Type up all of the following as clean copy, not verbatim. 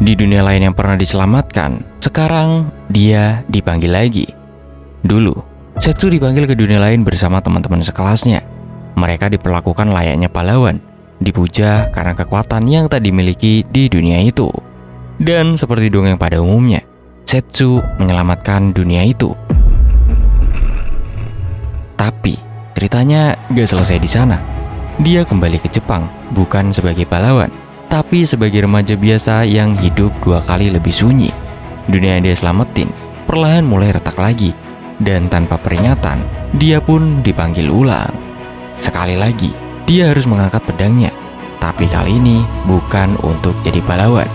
Di dunia lain yang pernah diselamatkan, sekarang dia dipanggil lagi. Dulu, Setsu dipanggil ke dunia lain bersama teman-teman sekelasnya. Mereka diperlakukan layaknya pahlawan, dipuja karena kekuatan yang tak dimiliki di dunia itu. Dan seperti dongeng pada umumnya, Setsu menyelamatkan dunia itu. Tapi ceritanya gak selesai di sana. Dia kembali ke Jepang bukan sebagai pahlawan, tapi sebagai remaja biasa yang hidup 2 kali lebih sunyi. Dunia yang dia selamatin perlahan mulai retak lagi, dan tanpa peringatan, dia pun dipanggil ulang. Sekali lagi, dia harus mengangkat pedangnya, tapi kali ini bukan untuk jadi pahlawan.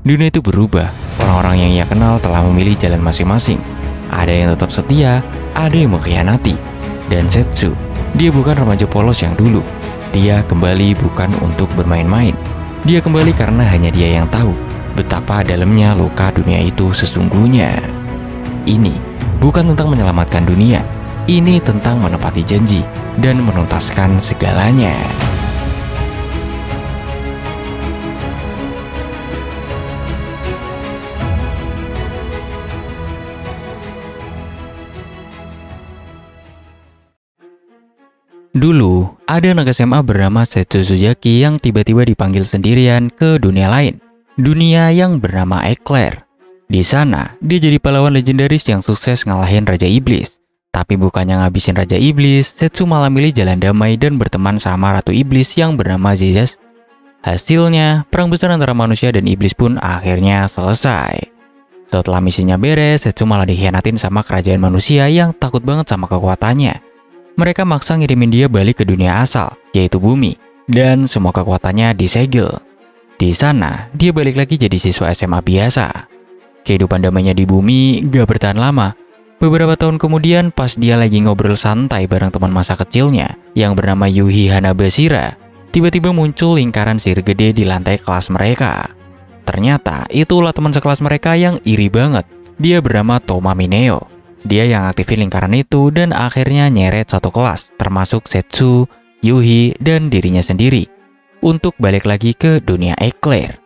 Dunia itu berubah. Orang-orang yang ia kenal telah memilih jalan masing-masing. Ada yang tetap setia, ada yang mengkhianati. Dan Setsu, dia bukan remaja polos yang dulu. Dia kembali bukan untuk bermain-main. Dia kembali karena hanya dia yang tahu betapa dalamnya luka dunia itu sesungguhnya. Ini bukan tentang menyelamatkan dunia. Ini tentang menepati janji dan menuntaskan segalanya. Dulu, ada anak SMA bernama Setsu Suzaki yang tiba-tiba dipanggil sendirian ke dunia lain. Dunia yang bernama Eclair. Di sana, dia jadi pahlawan legendaris yang sukses ngalahin Raja Iblis. Tapi bukannya ngabisin Raja Iblis, Setsu malah milih jalan damai dan berteman sama Ratu Iblis yang bernama Zizas. Hasilnya, perang besar antara manusia dan iblis pun akhirnya selesai. Setelah misinya beres, Setsu malah dikhianatin sama kerajaan manusia yang takut banget sama kekuatannya. Mereka maksa ngirimin dia balik ke dunia asal, yaitu bumi, dan semua kekuatannya disegel. Di sana, dia balik lagi jadi siswa SMA biasa. Kehidupan damainya di bumi gak bertahan lama. Beberapa tahun kemudian, pas dia lagi ngobrol santai bareng teman masa kecilnya yang bernama Yuhi Hanabashira, tiba-tiba muncul lingkaran sihir gede di lantai kelas mereka. Ternyata itulah teman sekelas mereka yang iri banget. Dia bernama Toma Mineo. Dia yang aktifin lingkaran itu dan akhirnya nyeret satu kelas, termasuk Setsu, Yuhi, dan dirinya sendiri, untuk balik lagi ke dunia Eclair.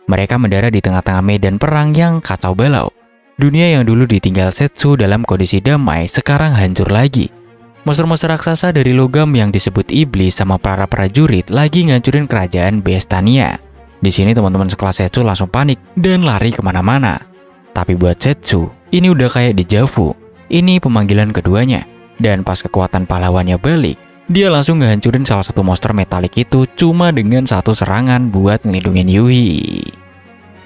Mereka mendarat di tengah-tengah medan perang yang kacau balau. Dunia yang dulu ditinggal Setsu dalam kondisi damai sekarang hancur lagi. Monster-monster raksasa dari logam yang disebut iblis sama para prajurit lagi ngancurin kerajaan Bestania. Di sini teman-teman sekelas Setsu langsung panik dan lari kemana-mana. Tapi buat Setsu, ini udah kayak deja vu. Ini pemanggilan keduanya, dan pas kekuatan pahlawannya balik, dia langsung ngehancurin salah satu monster metalik itu cuma dengan satu serangan buat ngelindungin Yuhi.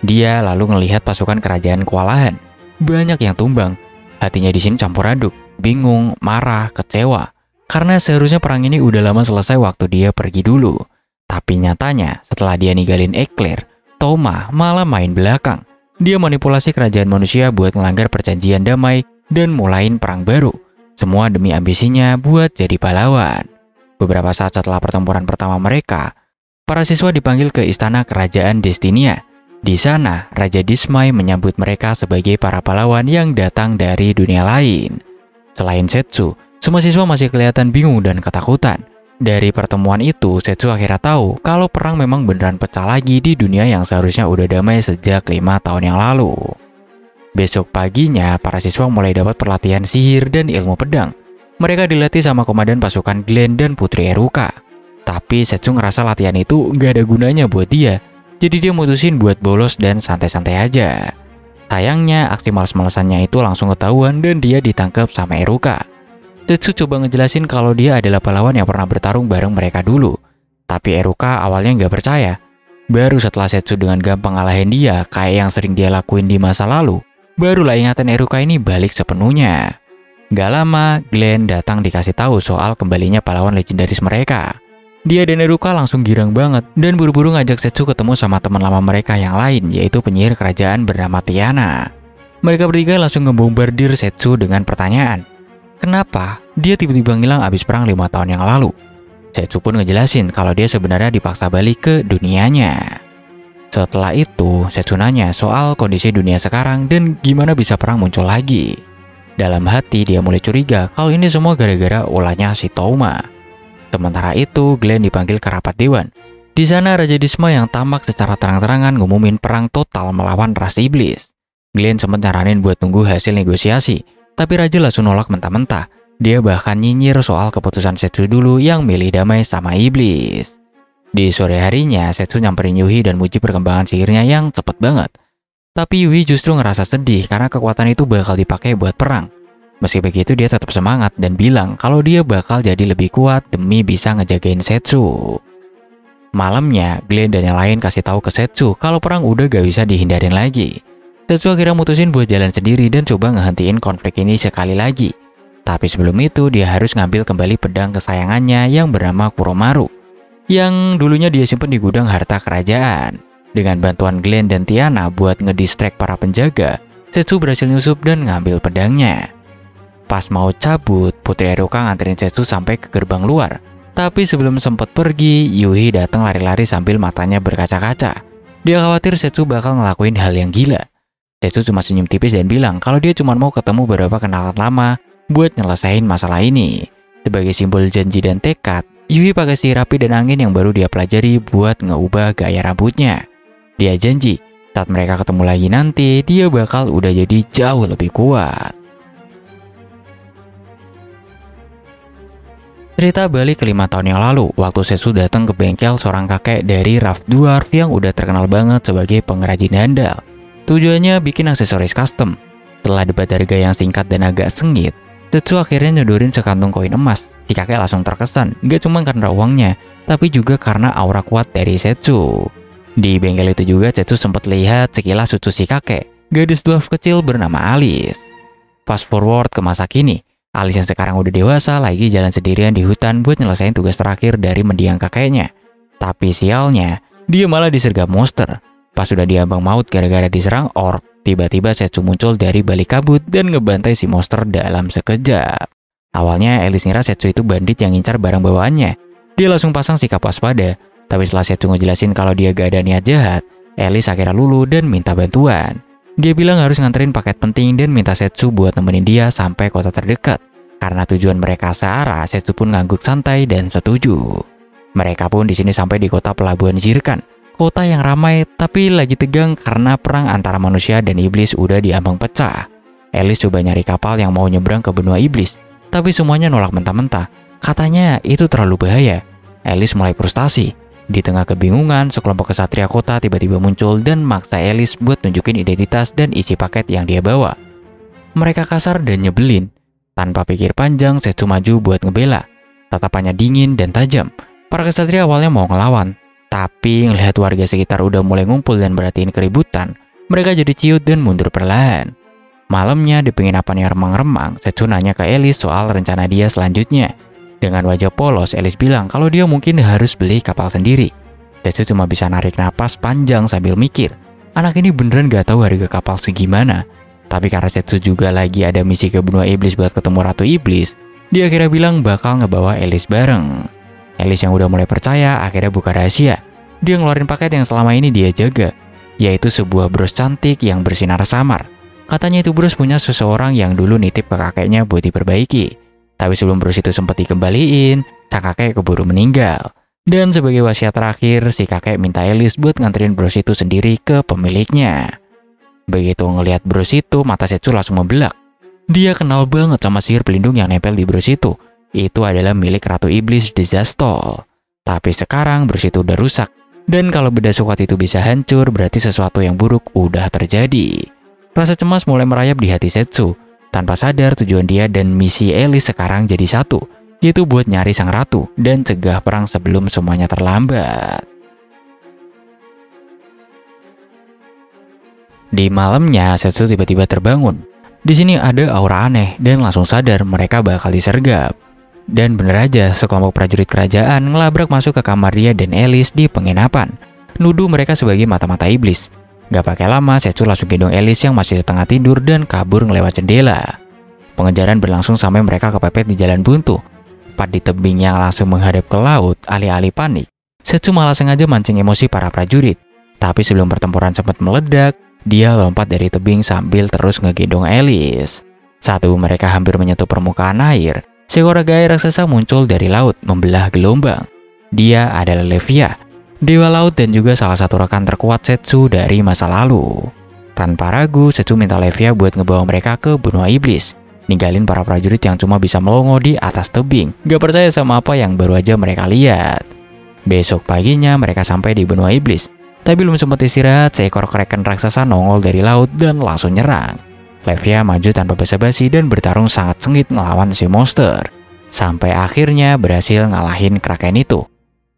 Dia lalu ngelihat pasukan kerajaan kewalahan, banyak yang tumbang. Hatinya di sini campur aduk, bingung, marah, kecewa, karena seharusnya perang ini udah lama selesai waktu dia pergi dulu. Tapi nyatanya, setelah dia ninggalin Eclair, Toma malah main belakang. Dia manipulasi kerajaan manusia buat ngelanggar perjanjian damai dan mulain perang baru. Semua demi ambisinya buat jadi pahlawan. Beberapa saat setelah pertempuran pertama mereka, para siswa dipanggil ke istana kerajaan Destinia. Di sana, Raja Dismay menyambut mereka sebagai para pahlawan yang datang dari dunia lain. Selain Setsu, semua siswa masih kelihatan bingung dan ketakutan. Dari pertemuan itu, Setsu akhirnya tahu kalau perang memang beneran pecah lagi di dunia yang seharusnya udah damai sejak 5 tahun yang lalu. Besok paginya, para siswa mulai dapat pelatihan sihir dan ilmu pedang. Mereka dilatih sama komandan pasukan Glenn dan Putri Eruka. Tapi Setsu ngerasa latihan itu gak ada gunanya buat dia, jadi dia mutusin buat bolos dan santai-santai aja. Sayangnya, aksi males-malesannya itu langsung ketahuan dan dia ditangkap sama Eruka. Setsu coba ngejelasin kalau dia adalah pahlawan yang pernah bertarung bareng mereka dulu. Tapi Eruka awalnya gak percaya. Baru setelah Setsu dengan gampang ngalahin dia kayak yang sering dia lakuin di masa lalu, barulah ingatan Eruka ini balik sepenuhnya. Gak lama, Glenn datang dikasih tahu soal kembalinya pahlawan legendaris mereka. Dia dan Eruka langsung girang banget dan buru-buru ngajak Setsu ketemu sama teman lama mereka yang lain, yaitu penyihir kerajaan bernama Tiana. Mereka bertiga langsung ngebombardir Setsu dengan pertanyaan. Kenapa dia tiba-tiba ngilang abis perang 5 tahun yang lalu? Setsu pun ngejelasin kalau dia sebenarnya dipaksa balik ke dunianya. Setelah itu, Setsu nanya soal kondisi dunia sekarang dan gimana bisa perang muncul lagi. Dalam hati dia mulai curiga kalau ini semua gara-gara ulahnya si Toma. Sementara itu, Glenn dipanggil ke rapat dewan. Di sana Raja Disma yang tamak secara terang-terangan ngumumin perang total melawan ras iblis. Glenn sempat nyaranin buat tunggu hasil negosiasi, tapi Raja langsung nolak mentah-mentah. Dia bahkan nyinyir soal keputusan Setsu dulu yang milih damai sama iblis. Di sore harinya, Setsu nyamperin Yuhi dan muji perkembangan sihirnya yang cepet banget. Tapi Yuhi justru ngerasa sedih karena kekuatan itu bakal dipakai buat perang. Meski begitu, dia tetap semangat dan bilang kalau dia bakal jadi lebih kuat demi bisa ngejagain Setsu. Malamnya, Glenn dan yang lain kasih tahu ke Setsu kalau perang udah gak bisa dihindarin lagi. Setsu akhirnya mutusin buat jalan sendiri dan coba ngehentiin konflik ini sekali lagi. Tapi sebelum itu, dia harus ngambil kembali pedang kesayangannya yang bernama Kuromaru, yang dulunya dia simpen di gudang harta kerajaan. Dengan bantuan Glenn dan Tiana buat ngedistract para penjaga, Setsu berhasil nyusup dan ngambil pedangnya. Pas mau cabut, Putri Haruka nganterin Setsu sampai ke gerbang luar. Tapi sebelum sempat pergi, Yuhi datang lari-lari sambil matanya berkaca-kaca. Dia khawatir Setsu bakal ngelakuin hal yang gila. Setsu cuma senyum tipis dan bilang kalau dia cuma mau ketemu beberapa kenalan lama buat nyelesain masalah ini. Sebagai simbol janji dan tekad, Yuhi pakai sihir api dan angin yang baru dia pelajari buat ngeubah gaya rambutnya. Dia janji, saat mereka ketemu lagi nanti, dia bakal udah jadi jauh lebih kuat. Cerita balik ke 5 tahun yang lalu, waktu Setsu datang ke bengkel seorang kakek dari Rough Dwarf yang udah terkenal banget sebagai pengrajin handal. Tujuannya bikin aksesoris custom. Setelah debat harga yang singkat dan agak sengit, Setsu akhirnya nyodorin sekantung koin emas. Si kakek langsung terkesan, gak cuma karena uangnya, tapi juga karena aura kuat dari Setsu. Di bengkel itu juga Setsu sempat lihat sekilas cucu si kakek, gadis dwarf kecil bernama Alice. Fast forward ke masa kini, Alice yang sekarang udah dewasa lagi jalan sendirian di hutan buat nyelesain tugas terakhir dari mendiang kakeknya. Tapi sialnya, dia malah disergap monster. Pas sudah diambang maut gara-gara diserang orc, tiba-tiba Setsu muncul dari balik kabut dan ngebantai si monster dalam sekejap. Awalnya Alice ngira Setsu itu bandit yang ngincar barang bawaannya. Dia langsung pasang sikap waspada. Tapi setelah Setsu ngejelasin kalau dia gak ada niat jahat, Alice akhirnya luluh dan minta bantuan. Dia bilang harus nganterin paket penting dan minta Setsu buat nemenin dia sampai kota terdekat. Karena tujuan mereka searah, Setsu pun ngangguk santai dan setuju. Mereka pun di sini sampai di kota pelabuhan Jirkan. Kota yang ramai tapi lagi tegang karena perang antara manusia dan iblis udah diambang pecah. Alice coba nyari kapal yang mau nyebrang ke benua iblis, tapi semuanya nolak mentah-mentah. Katanya itu terlalu bahaya. Alice mulai frustasi. Di tengah kebingungan, sekelompok kesatria kota tiba-tiba muncul dan maksa Alice buat nunjukin identitas dan isi paket yang dia bawa. Mereka kasar dan nyebelin. Tanpa pikir panjang, Setsu maju buat ngebela. Tatapannya dingin dan tajam. Para kesatria awalnya mau ngelawan, tapi ngelihat warga sekitar udah mulai ngumpul dan berhatiin keributan, mereka jadi ciut dan mundur perlahan. Malamnya di penginapan yang remang-remang, Setsu nanya ke Alice soal rencana dia selanjutnya. Dengan wajah polos, Alice bilang kalau dia mungkin harus beli kapal sendiri. Setsu cuma bisa narik napas panjang sambil mikir, anak ini beneran gak tahu harga kapal segimana. Tapi karena Setsu juga lagi ada misi ke benua iblis buat ketemu Ratu Iblis, dia akhirnya bilang bakal ngebawa Alice bareng. Alice yang udah mulai percaya akhirnya buka rahasia. Dia ngeluarin paket yang selama ini dia jaga, yaitu sebuah bros cantik yang bersinar samar. Katanya itu bros punya seseorang yang dulu nitip ke kakeknya buat diperbaiki. Tapi sebelum bros itu sempat dikembaliin, sang kakek keburu meninggal. Dan sebagai wasiat terakhir, si kakek minta Alice buat nganterin bros itu sendiri ke pemiliknya. Begitu ngelihat bros itu, mata Setsu langsung membelak. Dia kenal banget sama sihir pelindung yang nempel di bros itu. Itu adalah milik Ratu Iblis Dezastol. Tapi sekarang bros itu udah rusak. Dan kalau benda sekuat itu bisa hancur, berarti sesuatu yang buruk udah terjadi. Rasa cemas mulai merayap di hati Setsu. Tanpa sadar tujuan dia dan misi Alice sekarang jadi satu, yaitu buat nyari sang ratu dan cegah perang sebelum semuanya terlambat. Di malamnya, Setsu tiba-tiba terbangun. Di sini ada aura aneh dan langsung sadar mereka bakal disergap. Dan bener aja, sekelompok prajurit kerajaan ngelabrak masuk ke kamar dia dan Alice di penginapan, nuduh mereka sebagai mata-mata iblis. Gak pakai lama, Setsu langsung gendong Alice yang masih setengah tidur dan kabur ngelewat jendela. Pengejaran berlangsung sampai mereka kepepet di jalan buntu. Tepat di tebing yang langsung menghadap ke laut, alih-alih panik, Setsu malah sengaja mancing emosi para prajurit. Tapi sebelum pertempuran sempat meledak, dia lompat dari tebing sambil terus ngegendong Alice. Saat mereka hampir menyentuh permukaan air, seekor naga raksasa muncul dari laut membelah gelombang. Dia adalah Levia, dewa laut dan juga salah satu rekan terkuat Zetsu dari masa lalu. Tanpa ragu, Zetsu minta Levia buat ngebawa mereka ke benua iblis, ninggalin para prajurit yang cuma bisa melongo di atas tebing, gak percaya sama apa yang baru aja mereka lihat. Besok paginya mereka sampai di benua iblis, tapi belum sempat istirahat, seekor kraken raksasa nongol dari laut dan langsung nyerang. Levia maju tanpa basa-basi dan bertarung sangat sengit melawan si monster, sampai akhirnya berhasil ngalahin kraken itu.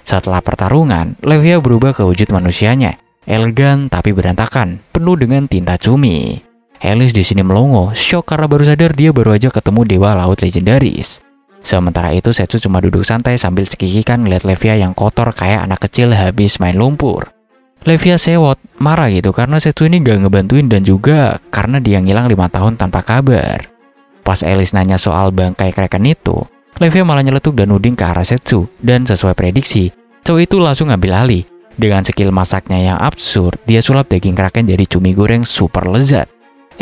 Setelah pertarungan, Levia berubah ke wujud manusianya, elegan tapi berantakan, penuh dengan tinta cumi. Alice di sini melongo, shock karena baru sadar dia baru aja ketemu dewa laut legendaris. Sementara itu Zetsu cuma duduk santai sambil cekikikan ngeliat Levia yang kotor kayak anak kecil habis main lumpur. Levia sewot, marah gitu karena Zetsu ini gak ngebantuin dan juga karena dia ngilang 5 tahun tanpa kabar. Pas Alice nanya soal bangkai kraken itu, Levia malah nyeletuk dan nuding ke arah Zetsu, dan sesuai prediksi, cowok itu langsung ngambil alih. Dengan skill masaknya yang absurd, dia sulap daging kraken jadi cumi goreng super lezat.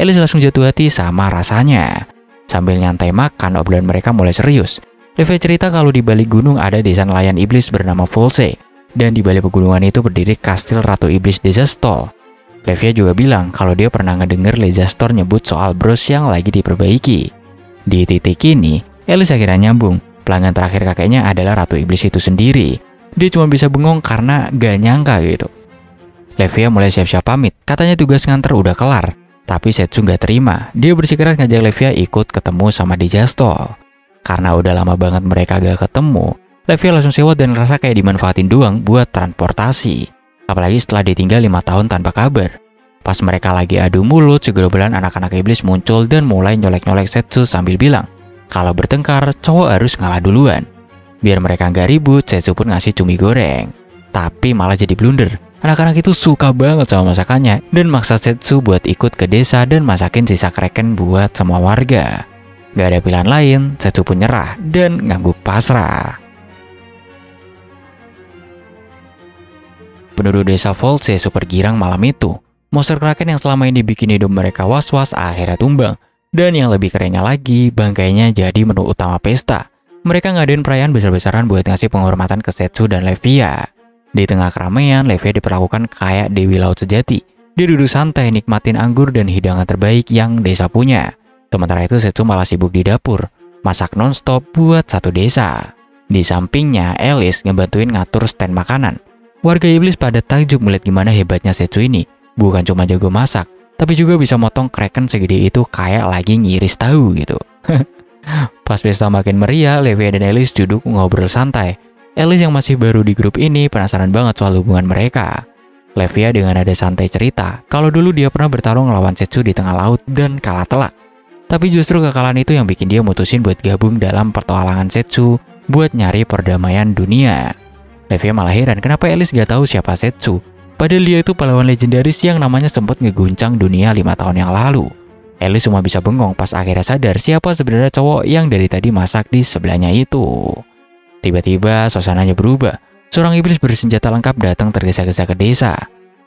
Alice langsung jatuh hati sama rasanya. Sambil nyantai makan, obrolan mereka mulai serius. Levia cerita kalau di balik gunung ada desa nelayan iblis bernama Volse, dan di balik pegunungan itu berdiri kastil Ratu Iblis Dezastol. Levia juga bilang kalau dia pernah ngedenger Dezastol nyebut soal bros yang lagi diperbaiki. Di titik ini, Alice akhirnya nyambung, pelanggan terakhir kakeknya adalah Ratu Iblis itu sendiri. Dia cuma bisa bengong karena gak nyangka gitu. Levia mulai siap-siap pamit, katanya tugas nganter udah kelar. Tapi Zetsu gak terima, dia bersikeras ngajak Levia ikut ketemu sama Dezastol. Karena udah lama banget mereka gak ketemu, Levia langsung sewot dan ngerasa kayak dimanfaatin doang buat transportasi. Apalagi setelah ditinggal 5 tahun tanpa kabar. Pas mereka lagi adu mulut, segerombolan anak-anak iblis muncul dan mulai nyolek-nyolek Zetsu sambil bilang, kalau bertengkar, cowok harus ngalah duluan. Biar mereka nggak ribut, Zetsu pun ngasih cumi goreng. Tapi malah jadi blunder. Anak-anak itu suka banget sama masakannya dan maksa Zetsu buat ikut ke desa dan masakin sisa kraken buat semua warga. Gak ada pilihan lain, Zetsu pun nyerah dan ngangguk pasrah. Penduduk desa Volse super girang malam itu. Monster kraken yang selama ini bikin hidup mereka was-was akhirnya tumbang. Dan yang lebih kerennya lagi, bangkainya jadi menu utama pesta. Mereka ngadain perayaan besar-besaran buat ngasih penghormatan ke Zetsu dan Levia. Di tengah keramaian, Levia diperlakukan kayak dewi laut sejati. Dia duduk santai nikmatin anggur dan hidangan terbaik yang desa punya. Sementara itu Zetsu malah sibuk di dapur, masak nonstop buat satu desa. Di sampingnya, Alice ngebantuin ngatur stand makanan. Warga iblis pada takjub melihat gimana hebatnya Zetsu ini. Bukan cuma jago masak, tapi juga bisa motong kraken segede itu kayak lagi ngiris tahu gitu. Pas pesta makin meriah, Levia dan Alice duduk ngobrol santai. Alice yang masih baru di grup ini penasaran banget soal hubungan mereka. Levia dengan nada santai cerita kalau dulu dia pernah bertarung lawan Zetsu di tengah laut dan kalah telak. Tapi justru kekalahan itu yang bikin dia mutusin buat gabung dalam petualangan Zetsu buat nyari perdamaian dunia. Levia malah heran kenapa Alice gak tahu siapa Zetsu. Padahal dia itu pahlawan legendaris yang namanya sempat ngeguncang dunia 5 tahun yang lalu. Alice cuma bisa bengong pas akhirnya sadar siapa sebenarnya cowok yang dari tadi masak di sebelahnya itu. Tiba-tiba suasananya berubah. Seorang iblis bersenjata lengkap datang tergesa-gesa ke desa.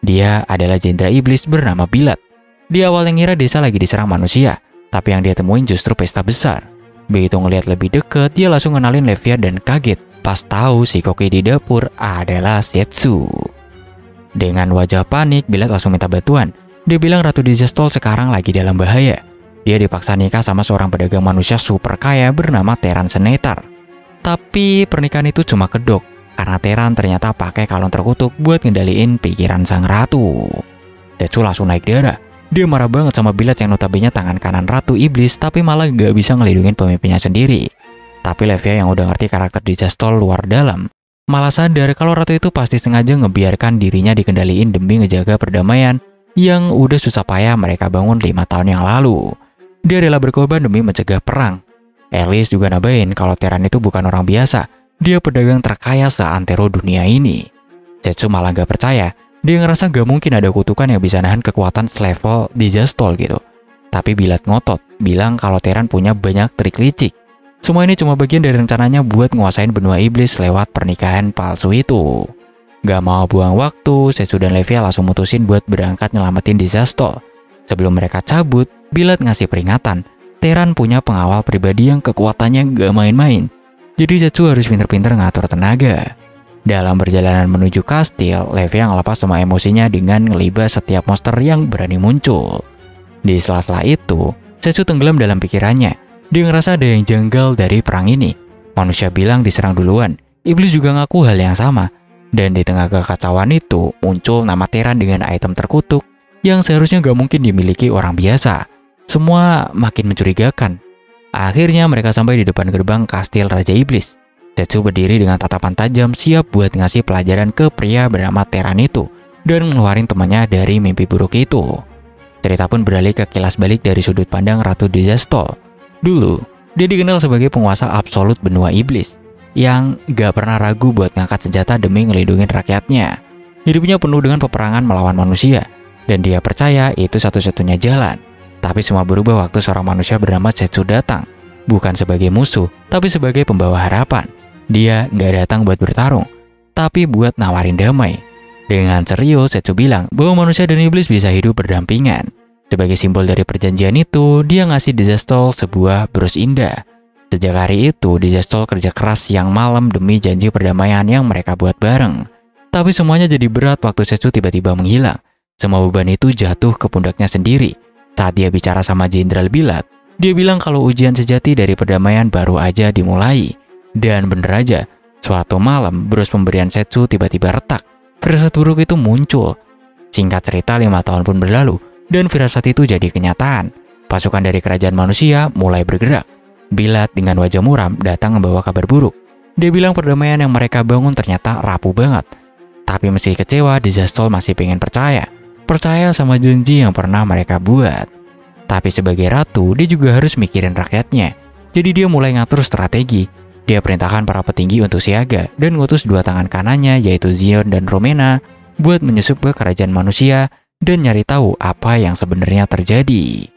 Dia adalah jenderal iblis bernama Bilat. Dia awalnya ngira desa lagi diserang manusia, tapi yang dia temuin justru pesta besar. Begitu ngelihat lebih deket, dia langsung ngenalin Levia dan kaget pas tahu si koki di dapur adalah Zetsu. Dengan wajah panik, Bilat langsung minta bantuan. Dia bilang Ratu Dezastol sekarang lagi dalam bahaya. Dia dipaksa nikah sama seorang pedagang manusia super kaya bernama Teran Senetar. Tapi pernikahan itu cuma kedok, karena Teran ternyata pakai kalung terkutuk buat ngendaliin pikiran sang ratu. Zetsu langsung naik darah. Dia marah banget sama Bilat yang notabene tangan kanan Ratu Iblis, tapi malah gak bisa ngelindungin pemimpinnya sendiri. Tapi Levia yang udah ngerti karakter Dezastol luar dalam, malah sadar kalau ratu itu pasti sengaja ngebiarkan dirinya dikendaliin demi ngejaga perdamaian yang udah susah payah mereka bangun 5 tahun yang lalu. Dia rela berkorban demi mencegah perang. Alice juga nabain kalau Teran itu bukan orang biasa. Dia pedagang terkaya seantero dunia ini. Zetsu malah gak percaya. Dia ngerasa gak mungkin ada kutukan yang bisa nahan kekuatan selevel Dezastol gitu. Tapi Bilat ngotot, bilang kalau Teran punya banyak trik licik. Semua ini cuma bagian dari rencananya buat nguasain benua iblis lewat pernikahan palsu itu. Gak mau buang waktu, Zetsu dan Levia langsung mutusin buat berangkat nyelamatin Dezastol. Sebelum mereka cabut, Bilat ngasih peringatan Teran punya pengawal pribadi yang kekuatannya gak main-main. Jadi Setsu harus pinter-pinter ngatur tenaga. Dalam perjalanan menuju kastil, Levi yang ngelepas semua emosinya dengan ngelibas setiap monster yang berani muncul. Di sela-sela itu, Setsu tenggelam dalam pikirannya. Dia ngerasa ada yang janggal dari perang ini. Manusia bilang diserang duluan. Iblis juga ngaku hal yang sama. Dan di tengah kekacauan itu, muncul nama Teran dengan item terkutuk yang seharusnya gak mungkin dimiliki orang biasa. Semua makin mencurigakan. Akhirnya mereka sampai di depan gerbang kastil Raja Iblis. Setsu berdiri dengan tatapan tajam siap buat ngasih pelajaran ke pria bernama Teran itu dan ngeluarin temannya dari mimpi buruk itu. Cerita pun beralih ke kilas balik dari sudut pandang Ratu Dizastol. Dulu, dia dikenal sebagai penguasa absolut benua iblis yang gak pernah ragu buat ngangkat senjata demi ngelindungin rakyatnya. Hidupnya penuh dengan peperangan melawan manusia, dan dia percaya itu satu-satunya jalan. Tapi semua berubah waktu seorang manusia bernama Setsu datang. Bukan sebagai musuh, tapi sebagai pembawa harapan. Dia gak datang buat bertarung, tapi buat nawarin damai. Dengan serius, Setsu bilang bahwa manusia dan iblis bisa hidup berdampingan. Sebagai simbol dari perjanjian itu, dia ngasih Dizastol sebuah brus indah. Sejak hari itu, Dizastol kerja keras siang malam demi janji perdamaian yang mereka buat bareng. Tapi semuanya jadi berat waktu Setsu tiba-tiba menghilang. Semua beban itu jatuh ke pundaknya sendiri. Saat dia bicara sama Jenderal Bilad, dia bilang kalau ujian sejati dari perdamaian baru aja dimulai. Dan bener aja, suatu malam brus pemberian Setsu tiba-tiba retak. Firasat buruk itu muncul. Singkat cerita, 5 tahun pun berlalu, dan firasat itu jadi kenyataan. Pasukan dari kerajaan manusia mulai bergerak. Bilad dengan wajah muram datang membawa kabar buruk. Dia bilang perdamaian yang mereka bangun ternyata rapuh banget. Tapi meski kecewa, Dizastol masih pengen percaya. Percaya sama janji yang pernah mereka buat. Tapi sebagai ratu, dia juga harus mikirin rakyatnya. Jadi dia mulai ngatur strategi. Dia perintahkan para petinggi untuk siaga dan ngutus 2 tangan kanannya yaitu Xion dan Romena buat menyusup ke kerajaan manusia dan nyari tahu apa yang sebenarnya terjadi.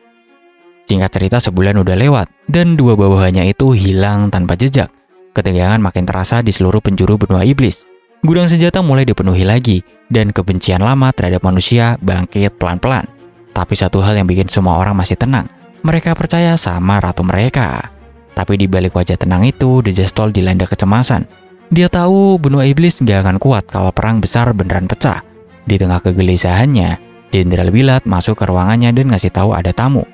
Singkat cerita, sebulan udah lewat dan 2 bawahannya itu hilang tanpa jejak. Ketegangan makin terasa di seluruh penjuru benua iblis. Gudang senjata mulai dipenuhi lagi dan kebencian lama terhadap manusia bangkit pelan-pelan. Tapi satu hal yang bikin semua orang masih tenang. Mereka percaya sama ratu mereka. Tapi di balik wajah tenang itu, Dizastol dilanda kecemasan. Dia tahu benua iblis gak akan kuat kalau perang besar beneran pecah. Di tengah kegelisahannya, Jenderal Bilad masuk ke ruangannya dan ngasih tahu ada tamu,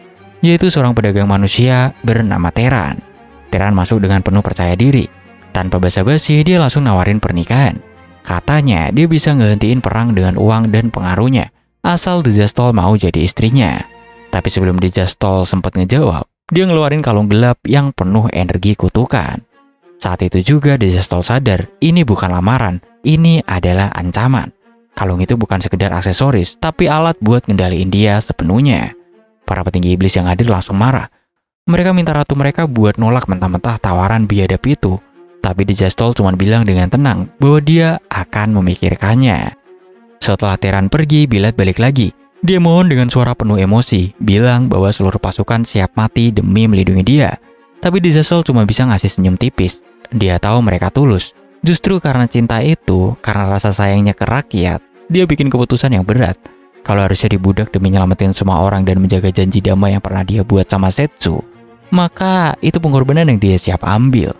yaitu seorang pedagang manusia bernama Teran. Teran masuk dengan penuh percaya diri. Tanpa basa-basi, dia langsung nawarin pernikahan. Katanya dia bisa ngehentiin perang dengan uang dan pengaruhnya, asal Dizastol mau jadi istrinya. Tapi sebelum Dizastol sempat ngejawab, dia ngeluarin kalung gelap yang penuh energi kutukan. Saat itu juga Dizastol sadar, ini bukan lamaran, ini adalah ancaman. Kalung itu bukan sekedar aksesoris, tapi alat buat ngendaliin dia sepenuhnya. Para petinggi iblis yang hadir langsung marah. Mereka minta ratu mereka buat nolak mentah-mentah tawaran biadab itu. Tapi Dizastol cuma bilang dengan tenang bahwa dia akan memikirkannya. Setelah Teran pergi, Bilad balik lagi. Dia mohon dengan suara penuh emosi, bilang bahwa seluruh pasukan siap mati demi melindungi dia. Tapi Dizastol cuma bisa ngasih senyum tipis. Dia tahu mereka tulus. Justru karena cinta itu, karena rasa sayangnya ke rakyat, dia bikin keputusan yang berat. Kalau harusnya dibudak demi nyelamatin semua orang dan menjaga janji damai yang pernah dia buat sama Setsu, maka itu pengorbanan yang dia siap ambil.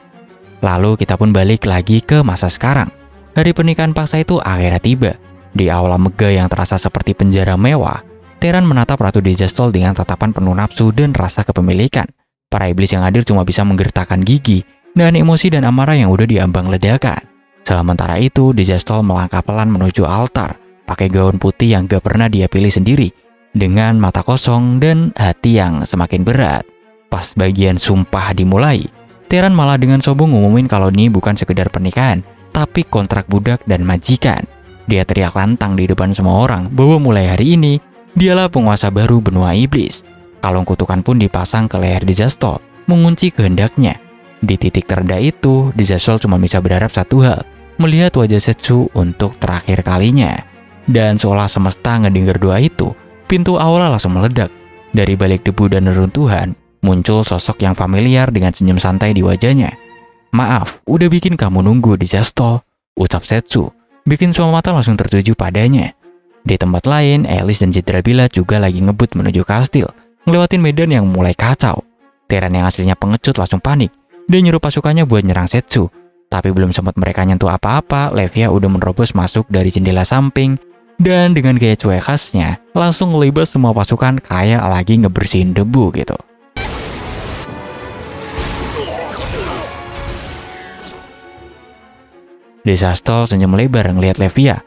Lalu kita pun balik lagi ke masa sekarang. Hari pernikahan paksa itu akhirnya tiba. Di aula megah yang terasa seperti penjara mewah, Teran menatap Ratu Dizastol dengan tatapan penuh nafsu dan rasa kepemilikan. Para iblis yang hadir cuma bisa menggertakkan gigi dan emosi dan amarah yang udah diambang ledakan. Sementara itu, Dizastol melangkah pelan menuju altar, pakai gaun putih yang gak pernah dia pilih sendiri, dengan mata kosong dan hati yang semakin berat. Pas bagian sumpah dimulai, Teran malah dengan sombong ngumumin kalau ini bukan sekedar pernikahan, tapi kontrak budak dan majikan. Dia teriak lantang di depan semua orang bahwa mulai hari ini, dialah penguasa baru benua iblis. Kalung kutukan pun dipasang ke leher Dizastol, mengunci kehendaknya. Di titik terendah itu, Dizastol cuma bisa berharap satu hal, melihat wajah Setsu untuk terakhir kalinya. Dan seolah semesta ngedenger doa itu, pintu aula langsung meledak. Dari balik debu dan neruntuhan, muncul sosok yang familiar dengan senyum santai di wajahnya. "Maaf, udah bikin kamu nunggu, Dizastol," ucap Setsu, bikin semua mata langsung tertuju padanya. Di tempat lain, Alice dan Jenderal Bilad juga lagi ngebut menuju kastil, ngelewatin medan yang mulai kacau. Teran yang aslinya pengecut langsung panik. Dia nyuruh pasukannya buat nyerang Setsu. Tapi belum sempat mereka nyentuh apa-apa, Levia udah menerobos masuk dari jendela samping. Dan dengan gaya cuek khasnya, langsung ngelibas semua pasukan kayak lagi ngebersihin debu gitu. Desastol senyum lebar ngeliat Levia.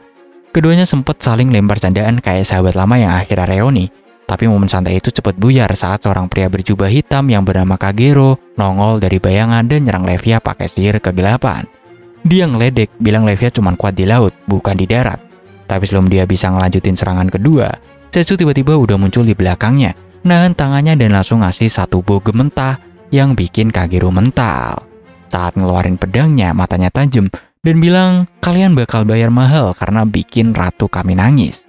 Keduanya sempat saling lempar candaan kayak sahabat lama yang akhirnya reuni. Tapi momen santai itu cepat buyar saat seorang pria berjubah hitam yang bernama Kagero nongol dari bayangan dan nyerang Levia pakai sihir kegelapan. Dia ngeledek, bilang Levia cuma kuat di laut, bukan di darat. Tapi sebelum dia bisa ngelanjutin serangan kedua, Setsu tiba-tiba udah muncul di belakangnya, nahan tangannya dan langsung ngasih satu bogem mentah yang bikin Kagero mental. Saat ngeluarin pedangnya, matanya tajam dan bilang, kalian bakal bayar mahal karena bikin ratu kami nangis.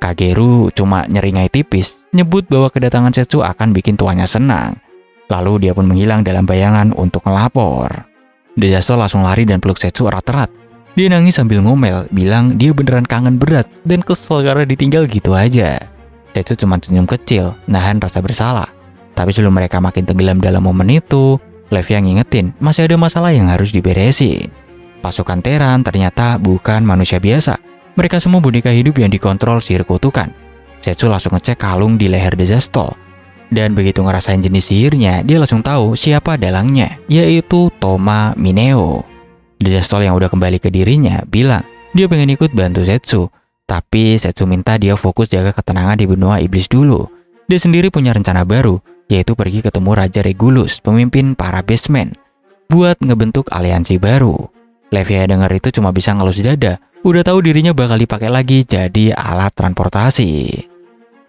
Kagero cuma nyeringai tipis, nyebut bahwa kedatangan Setsu akan bikin tuannya senang. Lalu dia pun menghilang dalam bayangan untuk ngelapor. Desastol langsung lari dan peluk Setsu erat-erat. Dia nangis sambil ngomel, bilang dia beneran kangen berat dan kesel karena ditinggal gitu aja. Setsu cuma senyum kecil, nahan rasa bersalah. Tapi sebelum mereka makin tenggelam dalam momen itu, Levia ngingetin masih ada masalah yang harus diberesin. Pasukan Teran ternyata bukan manusia biasa. Mereka semua boneka hidup yang dikontrol sihir kutukan. Setsu langsung ngecek kalung di leher Desastol. Dan begitu ngerasain jenis sihirnya, dia langsung tahu siapa dalangnya, yaitu Toma Mineo. Desastol yang udah kembali ke dirinya bilang dia pengen ikut bantu Setsu. Tapi Setsu minta dia fokus jaga ketenangan di benua iblis dulu. Dia sendiri punya rencana baru, yaitu pergi ketemu Raja Regulus, pemimpin para Beastmen, buat ngebentuk aliansi baru. Levia denger itu cuma bisa ngelus dada. Udah tahu dirinya bakal dipakai lagi jadi alat transportasi.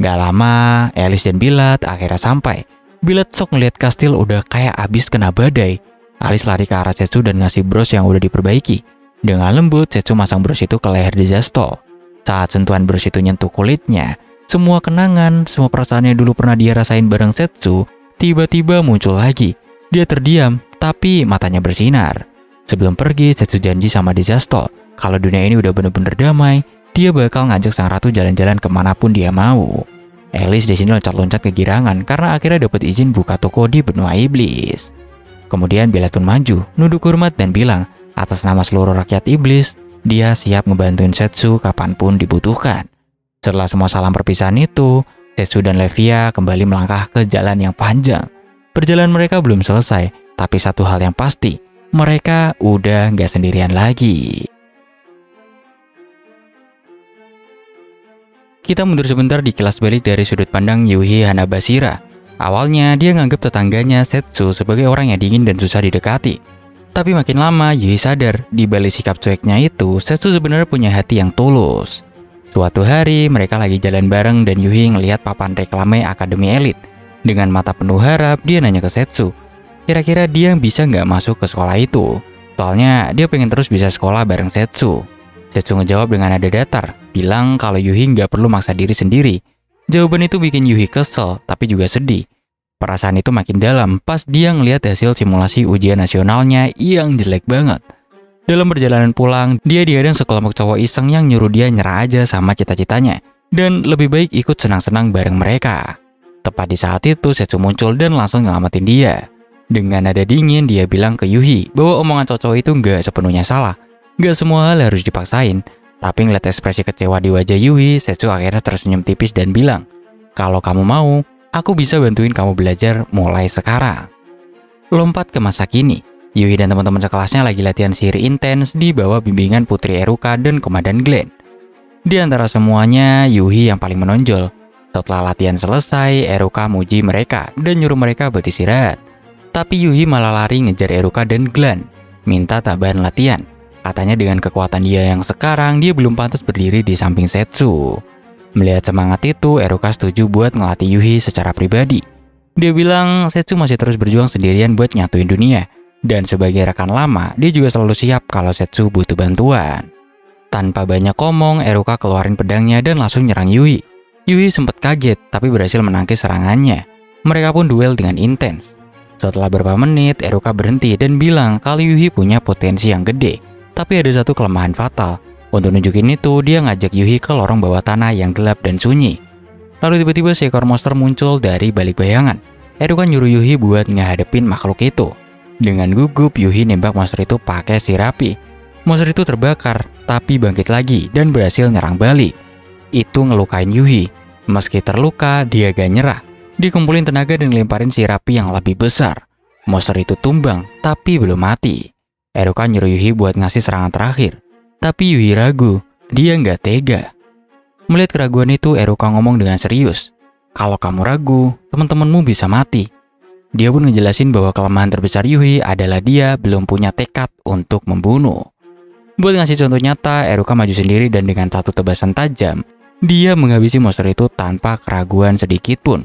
Gak lama, Alice dan Bilat akhirnya sampai. Bilat sok ngeliat kastil udah kayak abis kena badai. Alice lari ke arah Setsu dan ngasih bros yang udah diperbaiki. Dengan lembut, Setsu masang bros itu ke leher Desastol. Saat sentuhan bros itu nyentuh kulitnya, semua kenangan, semua perasaan yang dulu pernah dia rasain bareng Setsu, tiba-tiba muncul lagi. Dia terdiam, tapi matanya bersinar. Sebelum pergi, Setsu janji sama Desastol, kalau dunia ini udah bener-bener damai, dia bakal ngajak sang ratu jalan-jalan kemanapun dia mau. Alice di sini loncat-loncat kegirangan karena akhirnya dapat izin buka toko di benua iblis. Kemudian Bilat pun maju, nunduk hormat dan bilang, atas nama seluruh rakyat iblis, dia siap ngebantuin Setsu kapanpun dibutuhkan. Setelah semua salam perpisahan itu, Setsu dan Levia kembali melangkah ke jalan yang panjang. Perjalanan mereka belum selesai, tapi satu hal yang pasti, mereka udah nggak sendirian lagi. Kita mundur sebentar di kilas balik dari sudut pandang Yuhi Hanabashira. Awalnya dia nganggap tetangganya Setsu sebagai orang yang dingin dan susah didekati. Tapi makin lama Yuhi sadar di balik sikap cueknya itu Setsu sebenarnya punya hati yang tulus. Suatu hari mereka lagi jalan bareng dan Yuhi ngelihat papan reklame akademi elit. Dengan mata penuh harap dia nanya ke Setsu, kira-kira dia bisa nggak masuk ke sekolah itu? Soalnya dia pengen terus bisa sekolah bareng Setsu. Setsu ngejawab dengan nada datar, bilang kalau Yuhi nggak perlu maksa diri sendiri. Jawaban itu bikin Yuhi kesel, tapi juga sedih. Perasaan itu makin dalam pas dia ngelihat hasil simulasi ujian nasionalnya yang jelek banget. Dalam perjalanan pulang, dia dihadang sekelompok cowok iseng yang nyuruh dia nyerah aja sama cita-citanya. Dan lebih baik ikut senang-senang bareng mereka. Tepat di saat itu, Setsu muncul dan langsung ngelamatin dia. Dengan nada dingin, dia bilang ke Yuhi bahwa omongan cowok itu nggak sepenuhnya salah. Gak semua hal harus dipaksain. Tapi ngeliat ekspresi kecewa di wajah Yuhi, Setsu akhirnya tersenyum tipis dan bilang, kalau kamu mau, aku bisa bantuin kamu belajar mulai sekarang. Lompat ke masa kini, Yuhi dan teman-teman sekelasnya lagi latihan sihir intens di bawah bimbingan Putri Eruka dan Komandan Glenn. Di antara semuanya, Yuhi yang paling menonjol. Setelah latihan selesai, Eruka muji mereka dan nyuruh mereka beristirahat. Tapi Yuhi malah lari ngejar Eruka dan Glenn, minta tambahan latihan. Katanya dengan kekuatan dia yang sekarang, dia belum pantas berdiri di samping Setsu. Melihat semangat itu, Eruka setuju buat ngelatih Yuhi secara pribadi. Dia bilang Setsu masih terus berjuang sendirian buat nyatuin dunia. Dan sebagai rekan lama, dia juga selalu siap kalau Setsu butuh bantuan. Tanpa banyak ngomong, Eruka keluarin pedangnya dan langsung nyerang Yuhi. Yuhi sempat kaget, tapi berhasil menangkis serangannya. Mereka pun duel dengan intens. Setelah beberapa menit, Eruka berhenti dan bilang kalau Yuhi punya potensi yang gede. Tapi ada satu kelemahan fatal. Untuk nunjukin itu, dia ngajak Yuhi ke lorong bawah tanah yang gelap dan sunyi. Lalu tiba-tiba seekor monster muncul dari balik bayangan. Eruka nyuruh Yuhi buat ngehadepin makhluk itu. Dengan gugup, Yuhi nembak monster itu pakai sirapi. Monster itu terbakar, tapi bangkit lagi dan berhasil nyerang balik. Itu ngelukain Yuhi. Meski terluka, dia gak nyerah. Dikumpulin tenaga dan lemparin sirapi yang lebih besar. Monster itu tumbang, tapi belum mati. Eruka nyuruh Yuhi buat ngasih serangan terakhir. Tapi Yuhi ragu, dia nggak tega. Melihat keraguan itu, Eruka ngomong dengan serius. Kalau kamu ragu, teman-temanmu bisa mati. Dia pun ngejelasin bahwa kelemahan terbesar Yuhi adalah dia belum punya tekad untuk membunuh. Buat ngasih contoh nyata, Eruka maju sendiri dan dengan satu tebasan tajam, dia menghabisi monster itu tanpa keraguan sedikitpun.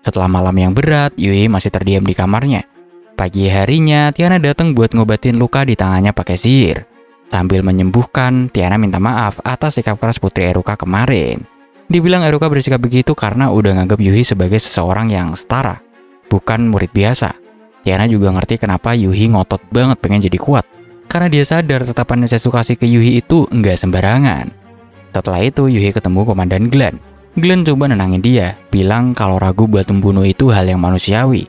Setelah malam yang berat, Yuhi masih terdiam di kamarnya. Pagi harinya, Tiana datang buat ngobatin luka di tangannya pakai sihir. Sambil menyembuhkan, Tiana minta maaf atas sikap keras putri Eruka kemarin. Dibilang Eruka bersikap begitu karena udah nganggap Yuhi sebagai seseorang yang setara, bukan murid biasa. Tiana juga ngerti kenapa Yuhi ngotot banget pengen jadi kuat, karena dia sadar tetapan Setsu kasih ke Yuhi itu nggak sembarangan. Setelah itu, Yuhi ketemu Komandan Glenn. Glenn coba nenangin dia, bilang kalau ragu buat membunuh itu hal yang manusiawi.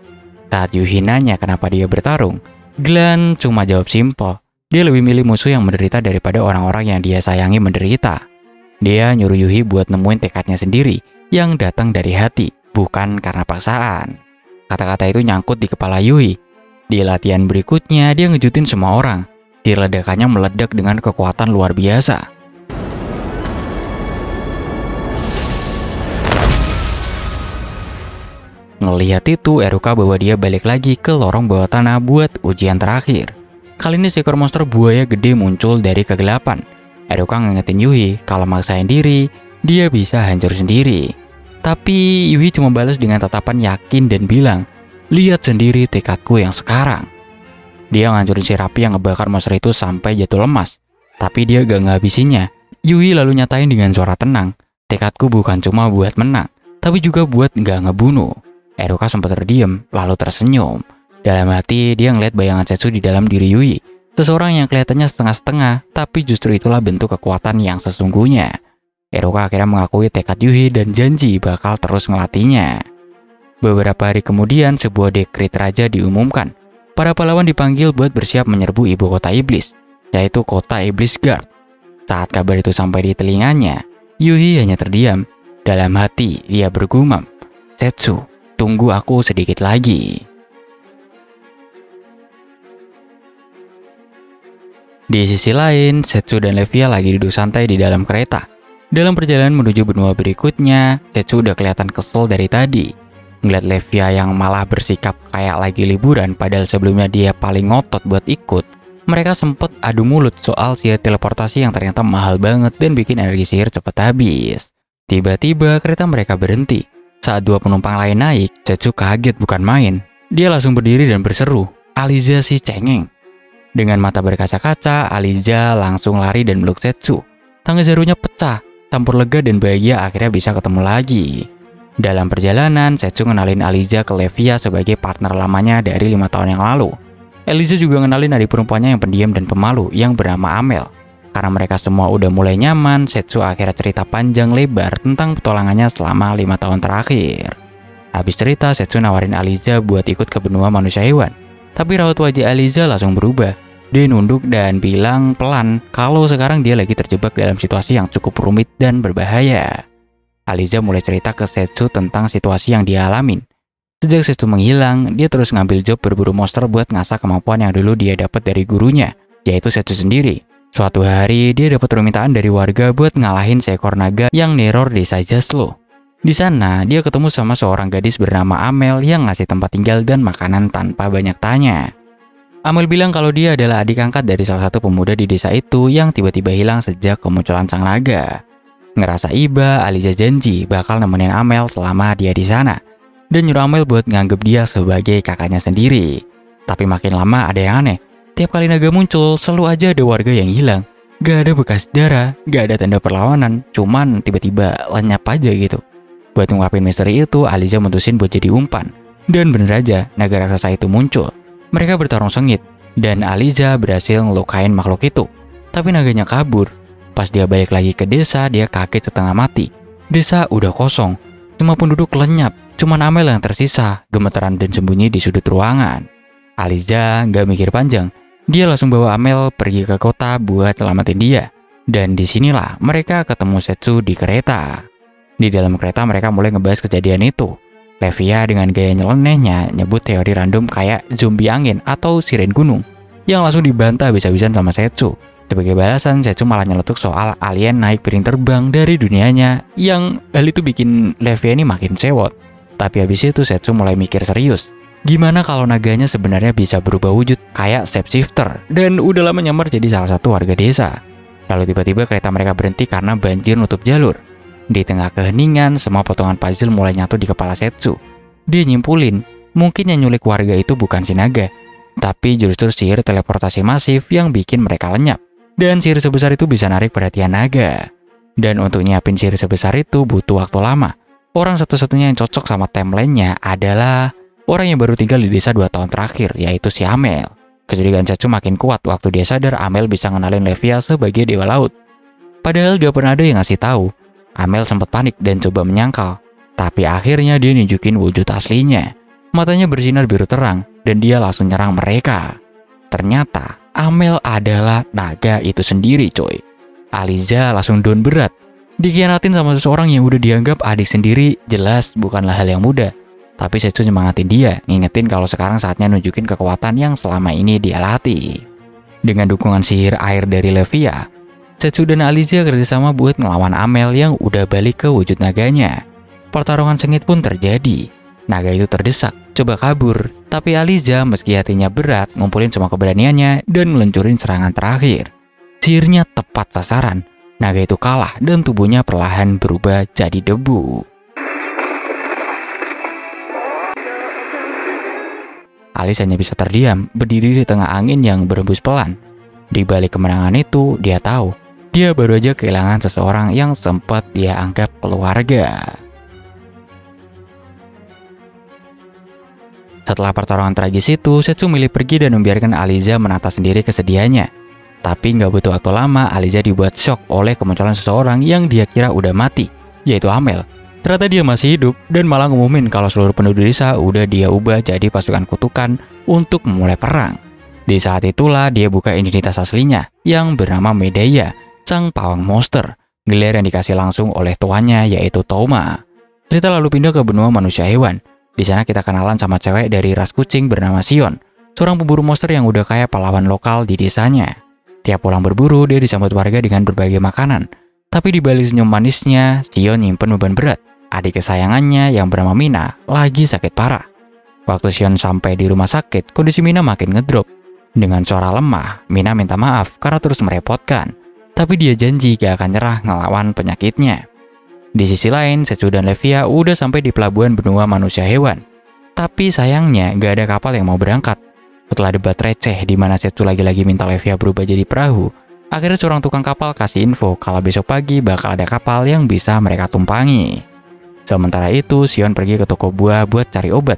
Saat Yuhi nanya kenapa dia bertarung, Glenn cuma jawab simpel. Dia lebih milih musuh yang menderita daripada orang-orang yang dia sayangi menderita. Dia nyuruh Yuhi buat nemuin tekadnya sendiri yang datang dari hati, bukan karena paksaan. Kata-kata itu nyangkut di kepala Yuhi. Di latihan berikutnya, dia ngejutin semua orang. Ledakannya meledak dengan kekuatan luar biasa. Ngelihat itu, Eruka bawa dia balik lagi ke lorong bawah tanah buat ujian terakhir. Kali ini seekor monster buaya gede muncul dari kegelapan. Eruka ngingetin Yuhi kalau maksain diri, dia bisa hancur sendiri. Tapi Yuhi cuma balas dengan tatapan yakin dan bilang, lihat sendiri tekadku yang sekarang. Dia ngancurin sirapi yang ngebakar monster itu sampai jatuh lemas. Tapi dia gak ngabisinya. Yuhi lalu nyatain dengan suara tenang, tekadku bukan cuma buat menang, tapi juga buat gak ngebunuh. Eruka sempat terdiam, lalu tersenyum. Dalam hati, dia ngeliat bayangan Setsu di dalam diri Yuhi. Seseorang yang kelihatannya setengah-setengah, tapi justru itulah bentuk kekuatan yang sesungguhnya. Eruka akhirnya mengakui tekad Yuhi dan janji bakal terus ngelatihnya. Beberapa hari kemudian, sebuah dekrit raja diumumkan. Para pahlawan dipanggil buat bersiap menyerbu ibu kota iblis, yaitu kota Iblis Guard. Saat kabar itu sampai di telinganya, Yuhi hanya terdiam. Dalam hati, dia bergumam, Setsu, tunggu aku sedikit lagi. Di sisi lain, Setsu dan Levia lagi duduk santai di dalam kereta. Dalam perjalanan menuju benua berikutnya, Setsu udah kelihatan kesel dari tadi. Ngeliat Levia yang malah bersikap kayak lagi liburan padahal sebelumnya dia paling ngotot buat ikut. Mereka sempet adu mulut soal sihir teleportasi yang ternyata mahal banget dan bikin energi sihir cepet habis. Tiba-tiba kereta mereka berhenti. Saat dua penumpang lain naik, Setsu kaget bukan main. Dia langsung berdiri dan berseru, Aliza si cengeng. Dengan mata berkaca-kaca, Aliza langsung lari dan meluk Setsu. Tangis harunya pecah, campur lega dan bahagia akhirnya bisa ketemu lagi. Dalam perjalanan, Setsu ngenalin Aliza ke Levia sebagai partner lamanya dari 5 tahun yang lalu. Aliza juga ngenalin adik perempuannya yang pendiam dan pemalu yang bernama Amel. Karena mereka semua udah mulai nyaman, Setsu akhirnya cerita panjang lebar tentang petualangannya selama 5 tahun terakhir. Habis cerita, Setsu nawarin Aliza buat ikut ke benua manusia hewan. Tapi raut wajah Aliza langsung berubah. Dia nunduk dan bilang pelan kalau sekarang dia lagi terjebak dalam situasi yang cukup rumit dan berbahaya. Aliza mulai cerita ke Setsu tentang situasi yang dia alamin. Sejak Setsu menghilang, dia terus ngambil job berburu monster buat ngasah kemampuan yang dulu dia dapat dari gurunya, yaitu Setsu sendiri. Suatu hari, dia dapat permintaan dari warga buat ngalahin seekor naga yang neror desa Jaslo. Di sana, dia ketemu sama seorang gadis bernama Amel yang ngasih tempat tinggal dan makanan tanpa banyak tanya. Amel bilang kalau dia adalah adik angkat dari salah satu pemuda di desa itu yang tiba-tiba hilang sejak kemunculan sang naga. Ngerasa iba, Aliza janji bakal nemenin Amel selama dia di sana dan nyuruh Amel buat nganggep dia sebagai kakaknya sendiri. Tapi makin lama ada yang aneh. Tiap kali naga muncul, selalu aja ada warga yang hilang. Gak ada bekas darah, gak ada tanda perlawanan, cuman tiba-tiba lenyap aja gitu. Buat ngungkapin misteri itu, Aliza mutusin buat jadi umpan. Dan bener aja, naga raksasa itu muncul. Mereka bertarung sengit, dan Aliza berhasil ngelukain makhluk itu. Tapi naganya kabur. Pas dia balik lagi ke desa, dia kaget setengah mati. Desa udah kosong, semua penduduk lenyap. Cuman Amel yang tersisa, gemeteran dan sembunyi di sudut ruangan. Aliza nggak mikir panjang. Dia langsung bawa Amel pergi ke kota buat selamatin dia. Dan disinilah mereka ketemu Setsu di kereta. Di dalam kereta mereka mulai ngebahas kejadian itu. Levia dengan gaya nyelenehnya nyebut teori random kayak zombie angin atau siren gunung, yang langsung dibantah bisa-bisan sama Setsu. Sebagai balasan, Setsu malah nyeletuk soal alien naik piring terbang dari dunianya, yang hal itu bikin Levia ini makin sewot. Tapi habis itu Setsu mulai mikir serius. Gimana kalau naganya sebenarnya bisa berubah wujud kayak shapeshifter dan udah lama nyamar jadi salah satu warga desa. Lalu tiba-tiba kereta mereka berhenti karena banjir nutup jalur. Di tengah keheningan, semua potongan puzzle mulai nyatu di kepala Setsu. Dia nyimpulin, mungkin yang nyulik warga itu bukan si naga, tapi justru sihir teleportasi masif yang bikin mereka lenyap. Dan sihir sebesar itu bisa narik perhatian naga. Dan untuk nyiapin sihir sebesar itu butuh waktu lama. Orang satu-satunya yang cocok sama timeline-nya adalah orang yang baru tinggal di desa 2 tahun terakhir, yaitu si Amel. Kecurigaan Setsu makin kuat waktu dia sadar Amel bisa ngenalin Levia sebagai dewa laut. Padahal gak pernah ada yang ngasih tahu. Amel sempat panik dan coba menyangkal. Tapi akhirnya dia nunjukin wujud aslinya. Matanya bersinar biru terang dan dia langsung nyerang mereka. Ternyata Amel adalah naga itu sendiri, coy. Aliza langsung down berat. Dikhianatin sama seseorang yang udah dianggap adik sendiri jelas bukanlah hal yang mudah. Tapi Setsu nyemangatin dia, ngingetin kalau sekarang saatnya nunjukin kekuatan yang selama ini dia latih. Dengan dukungan sihir air dari Levia, Setsu dan Aliza kerjasama buat ngelawan Amel yang udah balik ke wujud naganya. Pertarungan sengit pun terjadi. Naga itu terdesak, coba kabur, tapi Aliza meski hatinya berat ngumpulin semua keberaniannya dan meluncurin serangan terakhir. Sihirnya tepat sasaran, naga itu kalah dan tubuhnya perlahan berubah jadi debu. Alice hanya bisa terdiam, berdiri di tengah angin yang berembus pelan. Di balik kemenangan itu, dia tahu, dia baru aja kehilangan seseorang yang sempat dia anggap keluarga. Setelah pertarungan tragis itu, Setsu milih pergi dan membiarkan Aliza menata sendiri kesedihannya. Tapi nggak butuh waktu lama, Aliza dibuat shock oleh kemunculan seseorang yang dia kira udah mati, yaitu Amel. Ternyata dia masih hidup dan malah ngumumin kalau seluruh penduduk desa udah dia ubah jadi pasukan kutukan untuk memulai perang. Di saat itulah dia buka identitas aslinya yang bernama Medaya, sang pawang monster, gelar yang dikasih langsung oleh tuannya yaitu Touma. Cerita lalu pindah ke benua manusia hewan. Di sana kita kenalan sama cewek dari ras kucing bernama Sion, seorang pemburu monster yang udah kayak pahlawan lokal di desanya. Tiap pulang berburu, dia disambut warga dengan berbagai makanan. Tapi di balik senyum manisnya, Sion nyimpen beban berat. Adik kesayangannya yang bernama Mina lagi sakit parah. Waktu Sion sampai di rumah sakit, kondisi Mina makin ngedrop. Dengan suara lemah, Mina minta maaf karena terus merepotkan. Tapi dia janji gak akan nyerah ngelawan penyakitnya. Di sisi lain, Setsu dan Levia udah sampai di pelabuhan benua manusia hewan. Tapi sayangnya gak ada kapal yang mau berangkat. Setelah debat receh di mana Setsu lagi-lagi minta Levia berubah jadi perahu, akhirnya seorang tukang kapal kasih info kalau besok pagi bakal ada kapal yang bisa mereka tumpangi. Sementara itu, Sion pergi ke toko buah buat cari obat.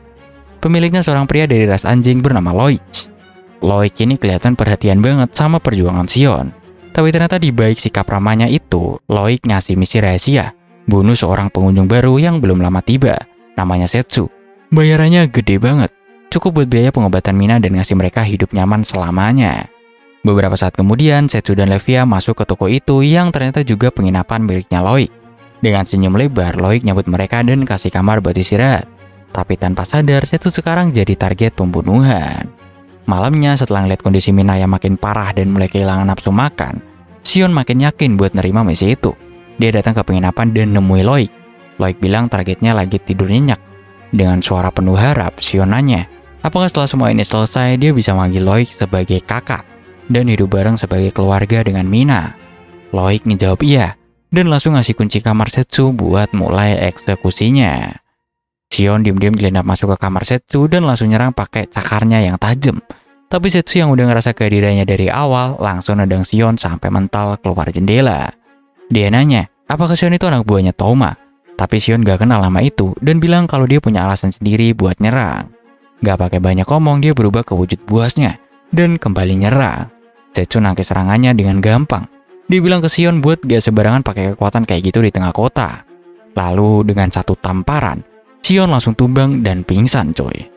Pemiliknya seorang pria dari ras anjing bernama Loik. Loik ini kelihatan perhatian banget sama perjuangan Sion. Tapi ternyata di balik sikap ramahnya itu, Loik ngasih misi rahasia. Bunuh seorang pengunjung baru yang belum lama tiba, namanya Setsu. Bayarannya gede banget, cukup buat biaya pengobatan Mina dan ngasih mereka hidup nyaman selamanya. Beberapa saat kemudian, Setsu dan Levia masuk ke toko itu yang ternyata juga penginapan miliknya Loik. Dengan senyum lebar, Loik nyambut mereka dan kasih kamar buat istirahat. Tapi tanpa sadar, Setsu sekarang jadi target pembunuhan. Malamnya, setelah ngeliat kondisi Mina yang makin parah dan mulai kehilangan nafsu makan, Sion makin yakin buat nerima misi itu. Dia datang ke penginapan dan nemui Loik. Loik bilang targetnya lagi tidur nyenyak. Dengan suara penuh harap, Sion nanya, apakah setelah semua ini selesai dia bisa manggil Loik sebagai kakak dan hidup bareng sebagai keluarga dengan Mina. Loik ngejawab iya dan langsung ngasih kunci kamar Setsu buat mulai eksekusinya. Sion diam-diam gelendap masuk ke kamar Setsu dan langsung nyerang pakai cakarnya yang tajam. Tapi Setsu yang udah ngerasa kehadirannya dari awal langsung nendang Sion sampai mental keluar jendela. Dia nanya, apakah Sion itu anak buahnya Touma? Tapi Sion gak kenal nama itu dan bilang kalau dia punya alasan sendiri buat nyerang. Gak pakai banyak omong, dia berubah ke wujud buasnya dan kembali nyerang. Setsu nangkis serangannya dengan gampang. Dia bilang ke Sion buat gak sembarangan pakai kekuatan kayak gitu di tengah kota. Lalu dengan satu tamparan, Sion langsung tumbang dan pingsan coy.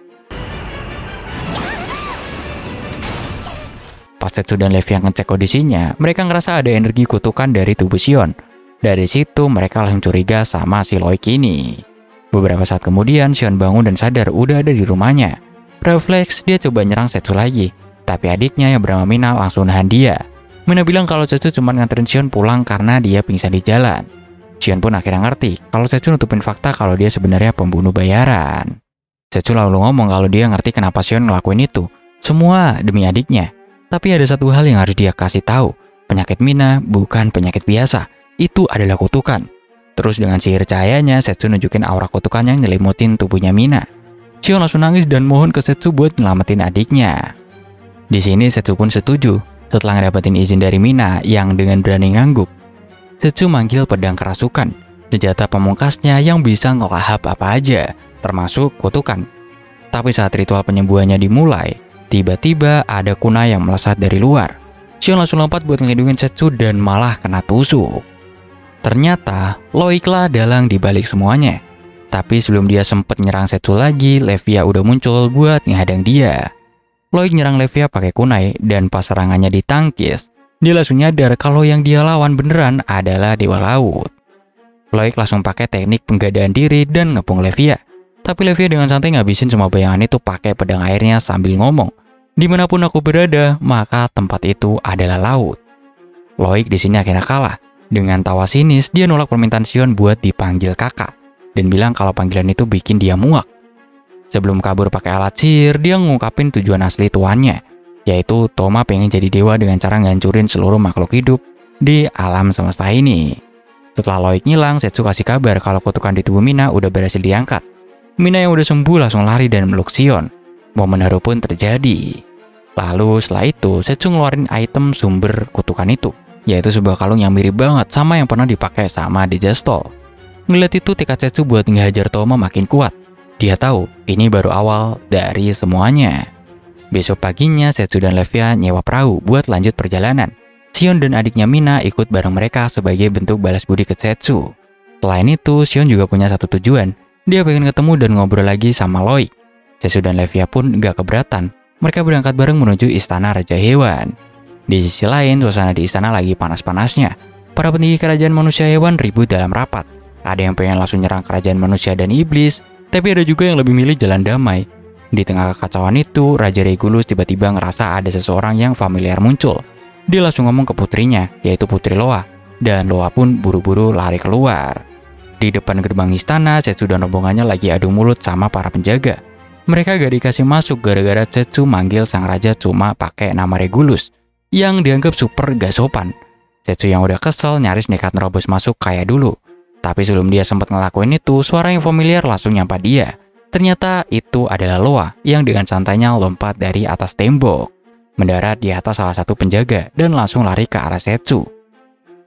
Pas Setsu dan Levi yang ngecek kondisinya, mereka ngerasa ada energi kutukan dari tubuh Sion. Dari situ mereka langsung curiga sama si Loik ini. Beberapa saat kemudian Sion bangun dan sadar udah ada di rumahnya. Refleks dia coba nyerang Setsu lagi, tapi adiknya yang bernama Mina langsung nahan dia. Mina bilang kalau Setsu cuma nganterin Sion pulang karena dia pingsan di jalan. Sion pun akhirnya ngerti kalau Setsu nutupin fakta kalau dia sebenarnya pembunuh bayaran. Setsu lalu ngomong kalau dia ngerti kenapa Sion ngelakuin itu. Semua demi adiknya. Tapi ada satu hal yang harus dia kasih tahu. Penyakit Mina bukan penyakit biasa. Itu adalah kutukan. Terus dengan sihir cahayanya, Setsu nunjukin aura kutukan yang nyelimutin tubuhnya Mina. Sion langsung nangis dan mohon ke Setsu buat nyelamatin adiknya. Di sini Setsu pun setuju. Setelah ngedapetin izin dari Mina yang dengan berani ngangguk, Setsu manggil pedang kerasukan, senjata pamungkasnya yang bisa ngelahap apa aja, termasuk kutukan. Tapi saat ritual penyembuhannya dimulai, tiba-tiba ada kunai yang melesat dari luar. Sion langsung lompat buat ngelindungin Setsu dan malah kena tusuk. Ternyata Loiklah dalang dibalik semuanya. Tapi sebelum dia sempet nyerang Setsu lagi, Levia udah muncul buat menghadang dia. Loik nyerang Levia pakai kunai dan pas serangannya ditangkis, dia langsung nyadar kalau yang dia lawan beneran adalah Dewa Laut. Loik langsung pakai teknik penggadaan diri dan ngepung Levia. Tapi Levia dengan santai ngabisin semua bayangan itu pakai pedang airnya sambil ngomong, "Dimanapun aku berada, maka tempat itu adalah laut." Loik di sini akhirnya kalah. Dengan tawa sinis, dia nolak permintaan Sion buat dipanggil kakak dan bilang kalau panggilan itu bikin dia muak. Sebelum kabur pakai alat sihir, dia ngungkapin tujuan asli tuannya, yaitu Toma pengen jadi dewa dengan cara ngancurin seluruh makhluk hidup di alam semesta ini. Setelah Loik ngilang, Setsu kasih kabar kalau kutukan di tubuh Mina udah berhasil diangkat. Mina yang udah sembuh langsung lari dan meluk Sion. Momen haru pun terjadi. Lalu setelah itu, Setsu ngeluarin item sumber kutukan itu, yaitu sebuah kalung yang mirip banget sama yang pernah dipakai sama Dejastol. Ngeliat itu, tekad Setsu buat ngehajar Toma makin kuat. Dia tahu ini baru awal dari semuanya. Besok paginya, Setsu dan Levia nyewa perahu buat lanjut perjalanan. Sion dan adiknya Mina ikut bareng mereka sebagai bentuk balas budi ke Setsu. Selain itu, Sion juga punya satu tujuan. Dia pengen ketemu dan ngobrol lagi sama Loik. Setsu dan Levia pun gak keberatan. Mereka berangkat bareng menuju istana Raja Hewan. Di sisi lain, suasana di istana lagi panas-panasnya. Para petinggi kerajaan manusia hewan ribut dalam rapat. Ada yang pengen langsung nyerang kerajaan manusia dan iblis, tapi ada juga yang lebih milih jalan damai. Di tengah kekacauan itu, Raja Regulus tiba-tiba ngerasa ada seseorang yang familiar muncul. Dia langsung ngomong ke putrinya, yaitu Putri Loa, dan Loa pun buru-buru lari keluar. Di depan gerbang istana, Setsu dan rombongannya lagi adu mulut sama para penjaga. Mereka gak dikasih masuk gara-gara Setsu manggil sang raja cuma pakai nama Regulus, yang dianggap super gak sopan. Setsu yang udah kesel nyaris nekat nerobos masuk kayak dulu. Tapi sebelum dia sempat ngelakuin itu, suara yang familiar langsung nyampa dia. Ternyata itu adalah Loa yang dengan santainya lompat dari atas tembok, mendarat di atas salah satu penjaga dan langsung lari ke arah Setsu.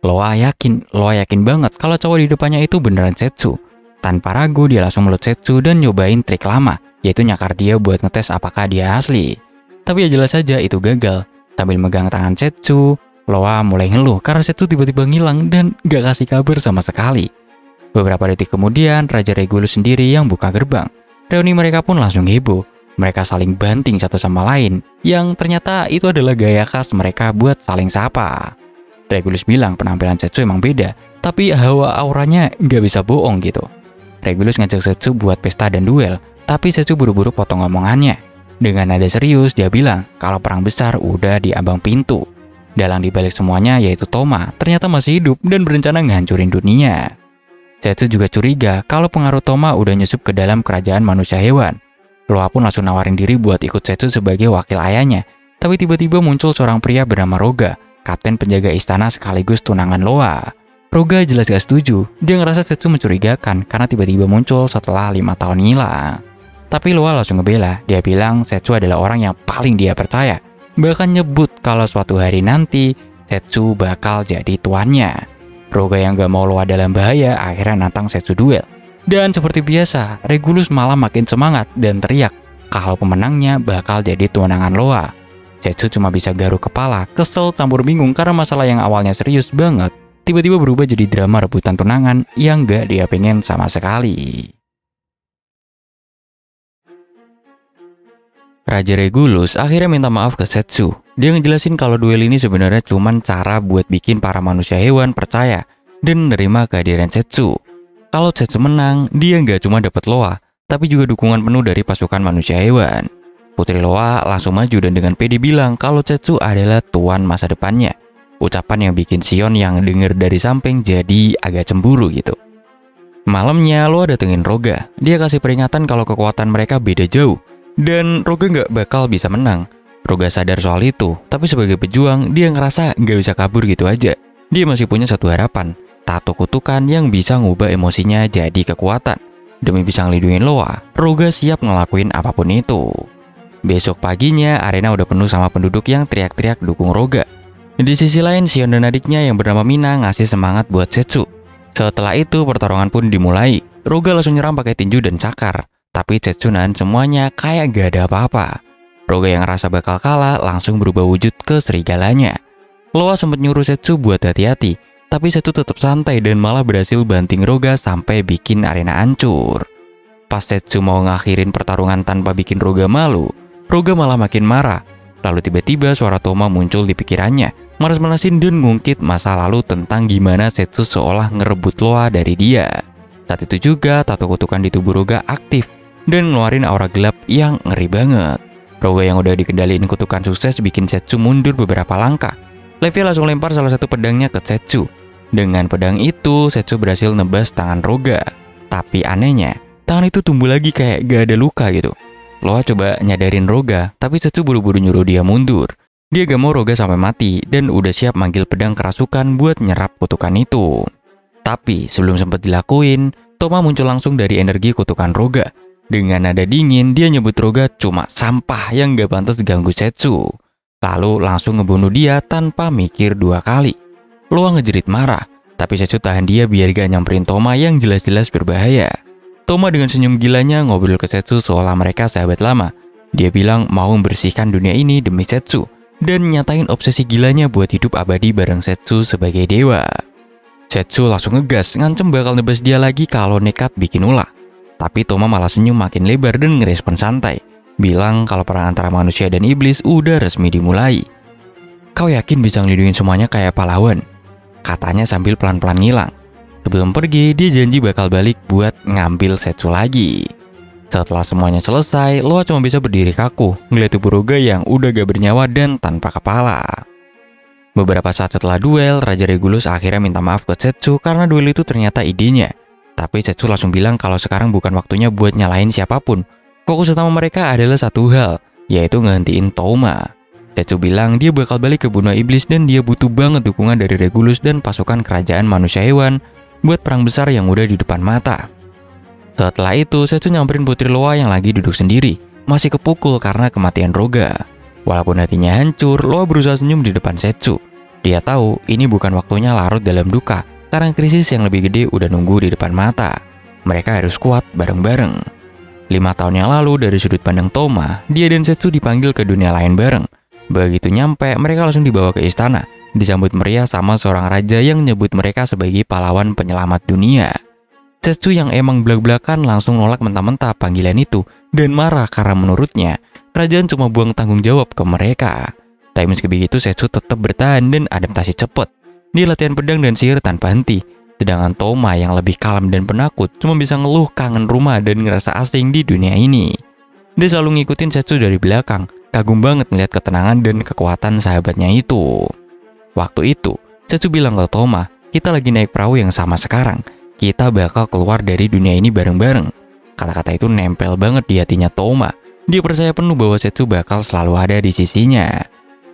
Loa yakin banget kalau cowok di depannya itu beneran Setsu. Tanpa ragu dia langsung meluk Setsu dan nyobain trik lama, yaitu nyakar dia buat ngetes apakah dia asli. Tapi ya jelas saja itu gagal. Sambil megang tangan Setsu, Loa mulai ngeluh karena Setsu tiba-tiba ngilang dan gak kasih kabar sama sekali. Beberapa detik kemudian, Raja Regulus sendiri yang buka gerbang. Reuni mereka pun langsung heboh. Mereka saling banting satu sama lain, yang ternyata itu adalah gaya khas mereka buat saling sapa. Regulus bilang penampilan Setsu emang beda, tapi hawa auranya nggak bisa bohong gitu. Regulus ngajak Setsu buat pesta dan duel, tapi Setsu buru-buru potong omongannya. Dengan nada serius, dia bilang kalau perang besar udah di ambang pintu. Dalang dibalik semuanya yaitu Toma, ternyata masih hidup dan berencana ngehancurin dunia. Setsu juga curiga kalau pengaruh Toma udah nyusup ke dalam kerajaan manusia hewan. Loa pun langsung nawarin diri buat ikut Setsu sebagai wakil ayahnya. Tapi tiba-tiba muncul seorang pria bernama Roga, kapten penjaga istana sekaligus tunangan Loa. Roga jelas gak setuju. Dia ngerasa Setsu mencurigakan karena tiba-tiba muncul setelah 5 tahun ngilang. Tapi Loa langsung ngebela. Dia bilang Setsu adalah orang yang paling dia percaya. Bahkan nyebut kalau suatu hari nanti Setsu bakal jadi tuannya. Roga yang gak mau Loa dalam bahaya akhirnya nantang Setsu duel. Dan seperti biasa, Regulus malah makin semangat dan teriak kalau pemenangnya bakal jadi tunangan Loa. Setsu cuma bisa garuk kepala, kesel campur bingung karena masalah yang awalnya serius banget tiba-tiba berubah jadi drama rebutan tunangan yang gak dia pengen sama sekali. Raja Regulus akhirnya minta maaf ke Setsu. Dia ngejelasin kalau duel ini sebenarnya cuma cara buat bikin para manusia hewan percaya dan menerima kehadiran Setsu. Kalau Setsu menang, dia nggak cuma dapat Loa, tapi juga dukungan penuh dari pasukan manusia hewan. Putri Loa langsung maju dan dengan pede bilang kalau Setsu adalah tuan masa depannya. Ucapan yang bikin Sion yang denger dari samping jadi agak cemburu gitu. Malamnya Loa datengin Roga. Dia kasih peringatan kalau kekuatan mereka beda jauh dan Roga nggak bakal bisa menang. Roga sadar soal itu, tapi sebagai pejuang dia ngerasa nggak bisa kabur gitu aja. Dia masih punya satu harapan, tato kutukan yang bisa ngubah emosinya jadi kekuatan. Demi bisa ngelindungin Loa, Roga siap ngelakuin apapun itu. Besok paginya arena udah penuh sama penduduk yang teriak-teriak dukung Roga. Di sisi lain Sion dan adiknya yang bernama Mina ngasih semangat buat Setsu. Setelah itu pertarungan pun dimulai. Roga langsung nyerang pakai tinju dan cakar, tapi Setsu nahan semuanya kayak gak ada apa-apa. Roga yang ngerasa bakal kalah langsung berubah wujud ke serigalanya. Loa sempat nyuruh Setsu buat hati-hati, tapi Setsu tetap santai dan malah berhasil banting Roga sampai bikin arena hancur. Pas Setsu mau ngakhirin pertarungan tanpa bikin Roga malu, Roga malah makin marah. Lalu tiba-tiba suara Toma muncul di pikirannya, manas-manasin dan ngungkit masa lalu tentang gimana Setsu seolah ngerebut Loa dari dia. Saat itu juga tato kutukan di tubuh Roga aktif dan ngeluarin aura gelap yang ngeri banget. Roga yang udah dikendaliin kutukan sukses bikin Setsu mundur beberapa langkah. Levi langsung lempar salah satu pedangnya ke Setsu. Dengan pedang itu, Setsu berhasil nebas tangan Roga. Tapi anehnya, tangan itu tumbuh lagi kayak gak ada luka gitu. Loa coba nyadarin Roga, tapi Setsu buru-buru nyuruh dia mundur. Dia gak mau Roga sampai mati dan udah siap manggil pedang kerasukan buat nyerap kutukan itu. Tapi sebelum sempat dilakuin, Toma muncul langsung dari energi kutukan Roga. Dengan nada dingin, dia nyebut Roga cuma sampah yang gak pantas ganggu Setsu. Lalu langsung ngebunuh dia tanpa mikir dua kali. Loa ngejerit marah, tapi Setsu tahan dia biar gak nyamperin Toma yang jelas-jelas berbahaya. Toma dengan senyum gilanya ngobrol ke Setsu seolah mereka sahabat lama. Dia bilang mau membersihkan dunia ini demi Setsu dan nyatain obsesi gilanya buat hidup abadi bareng Setsu sebagai dewa. Setsu langsung ngegas, ngancem bakal nebas dia lagi kalau nekat bikin ulah. Tapi Toma malah senyum makin lebar dan ngerespon santai, bilang kalau perang antara manusia dan iblis udah resmi dimulai. Kau yakin bisa ngelindungin semuanya kayak pahlawan? Katanya sambil pelan-pelan ngilang. Sebelum pergi, dia janji bakal balik buat ngambil Setsu lagi. Setelah semuanya selesai, Loa cuma bisa berdiri kaku, ngeliat tubuh Roga yang udah gak bernyawa dan tanpa kepala. Beberapa saat setelah duel, Raja Regulus akhirnya minta maaf ke Setsu karena duel itu ternyata idenya. Tapi Setsu langsung bilang kalau sekarang bukan waktunya buat nyalain siapapun. Fokus utama mereka adalah satu hal, yaitu ngehentiin Toma. Setsu bilang dia bakal balik ke benua iblis dan dia butuh banget dukungan dari Regulus dan pasukan kerajaan manusia hewan buat perang besar yang udah di depan mata. Setelah itu, Setsu nyamperin Putri Loa yang lagi duduk sendiri, masih kepukul karena kematian Roga. Walaupun hatinya hancur, Loa berusaha senyum di depan Setsu. Dia tahu ini bukan waktunya larut dalam duka, karena krisis yang lebih gede udah nunggu di depan mata. Mereka harus kuat bareng-bareng. 5 tahun yang lalu dari sudut pandang Toma, dia dan Setsu dipanggil ke dunia lain bareng. Begitu nyampe, mereka langsung dibawa ke istana. Disambut meriah sama seorang raja yang nyebut mereka sebagai pahlawan penyelamat dunia. Setsu yang emang belak-belakan langsung nolak mentah-mentah panggilan itu dan marah karena menurutnya kerajaan cuma buang tanggung jawab ke mereka. Tapi meski begitu Setsu tetap bertahan dan adaptasi cepat. Dia latihan pedang dan sihir tanpa henti. Sedangkan Toma yang lebih kalem dan penakut cuma bisa ngeluh kangen rumah dan ngerasa asing di dunia ini. Dia selalu ngikutin Setsu dari belakang, kagum banget ngeliat ketenangan dan kekuatan sahabatnya itu. Waktu itu, Setsu bilang ke Toma, kita lagi naik perahu yang sama sekarang. Kita bakal keluar dari dunia ini bareng-bareng. Kata-kata itu nempel banget di hatinya Toma. Dia percaya penuh bahwa Setsu bakal selalu ada di sisinya.